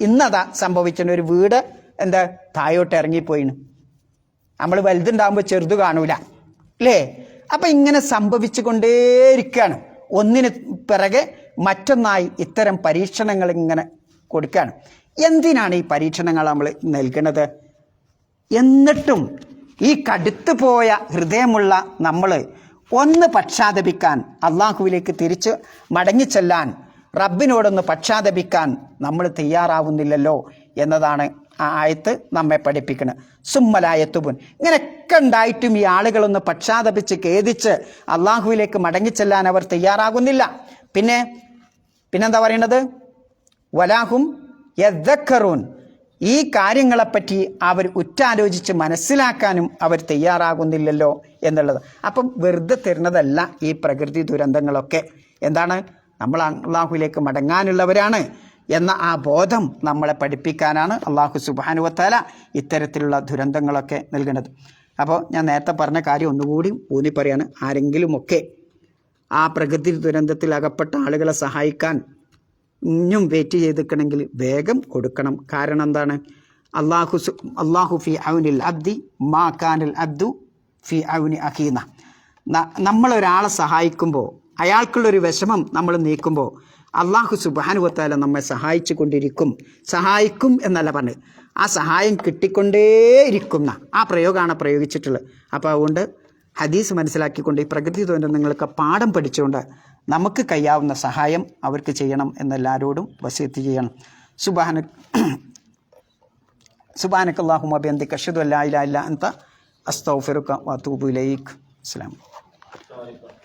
ഇന്നതാ സംഭവിച്ചിട്ട് ഒരു വീട് എന്താ താഴോട്ട് ഇറങ്ങിപ്പോയിന്. നമ്മൾ വലുതുണ്ടാകുമ്പോൾ ചെറുത് കാണൂല അല്ലേ? അപ്പം ഇങ്ങനെ സംഭവിച്ചു കൊണ്ടേയിരിക്കുകയാണ്. ഒന്നിന് പിറകെ മറ്റൊന്നായി ഇത്തരം പരീക്ഷണങ്ങൾ ഇങ്ങനെ കൊടുക്കുകയാണ്. എന്തിനാണ് ഈ പരീക്ഷണങ്ങൾ നമ്മൾ നൽകുന്നത്? എന്നിട്ടും ഈ കടുത്തു പോയ ഹൃദയമുള്ള നമ്മൾ ഒന്ന് പക്ഷാതപിക്കാൻ, അള്ളാഹുവിലേക്ക് തിരിച്ച് മടങ്ങിച്ചെല്ലാൻ, റബ്ബിനോടൊന്ന് പക്ഷാതപിക്കാൻ നമ്മൾ തയ്യാറാവുന്നില്ലല്ലോ എന്നതാണ് ആ ആയത്ത് നമ്മെ പഠിപ്പിക്കുന്നത്. സുമ്മലായത്തുബുൻ, ഇങ്ങനെയൊക്കെ ഉണ്ടായിട്ടും ഈ ആളുകളൊന്ന് പക്ഷാതപിച്ച് ഖേദിച്ച് അള്ളാഹുവിലേക്ക് മടങ്ങിച്ചെല്ലാൻ അവർ തയ്യാറാകുന്നില്ല. പിന്നെന്താ പറയുന്നത്? വലാഹും യദ്ദക്കറൂൻ, ഈ കാര്യങ്ങളെപ്പറ്റി അവർ ഉറ്റാലോചിച്ച് മനസ്സിലാക്കാനും അവർ തയ്യാറാകുന്നില്ലല്ലോ എന്നുള്ളത്. അപ്പം വെറുതെ തരുന്നതല്ല ഈ പ്രകൃതി ദുരന്തങ്ങളൊക്കെ. എന്താണ്? നമ്മൾ അള്ളാഹുവിലേക്ക് മടങ്ങാനുള്ളവരാണ് എന്ന ആ ബോധം നമ്മളെ പഠിപ്പിക്കാനാണ് അള്ളാഹു സുബ്ഹാനഹു വ തആല ഇത്തരത്തിലുള്ള ദുരന്തങ്ങളൊക്കെ നൽകുന്നത്. അപ്പോൾ ഞാൻ നേരത്തെ പറഞ്ഞ കാര്യം ഒന്നുകൂടി ഊന്നി പറയാണ്, ആരെങ്കിലുമൊക്കെ ആ പ്രകൃതി ദുരന്തത്തിൽ അകപ്പെട്ട ആളുകളെ സഹായിക്കാൻ ഇനിയും വെയിറ്റ് ചെയ്തിരിക്കണമെങ്കിൽ വേഗം കൊടുക്കണം. കാരണം എന്താണ്? അള്ളാഹു ഫി ഔനിൽ അബ്ദി മാ കാനൽ അബ്ദു ഫി ഔനി അഖീന. നമ്മളൊരാളെ സഹായിക്കുമ്പോൾ അയാൾക്കുള്ളൊരു വിഷമം നമ്മൾ നീക്കുമ്പോൾ അള്ളാഹു സുബ്ഹാനഹു വ തആല നമ്മെ സഹായിച്ചു കൊണ്ടിരിക്കും. സഹായിക്കും എന്നല്ല പറഞ്ഞത്, ആ സഹായം കിട്ടിക്കൊണ്ടേയിരിക്കുന്ന ആ പ്രയോഗമാണ് പ്രയോഗിച്ചിട്ടുള്ളത്. അപ്പോൾ അതുകൊണ്ട് ഹദീസ് മനസ്സിലാക്കിക്കൊണ്ട് ഈ പ്രകൃതി ദുരന്തങ്ങൾക്ക് പാഠം പഠിച്ചുകൊണ്ട് നമുക്ക് കഴിയാവുന്ന സഹായം അവർക്ക് ചെയ്യണം എന്നെല്ലാവരോടും വസിയത്ത് ചെയ്യണം. സുബ്ഹാനക്കല്ലാഹുമ്മ ബിഹംദിക അശ്ഹദു അല്ലാ ഇലാഹ ഇല്ലാ അൻത അസ്തഗ്ഫിറുക വഅതൂബു ഇലൈക്. അസ്സലാമു അലൈക്കും.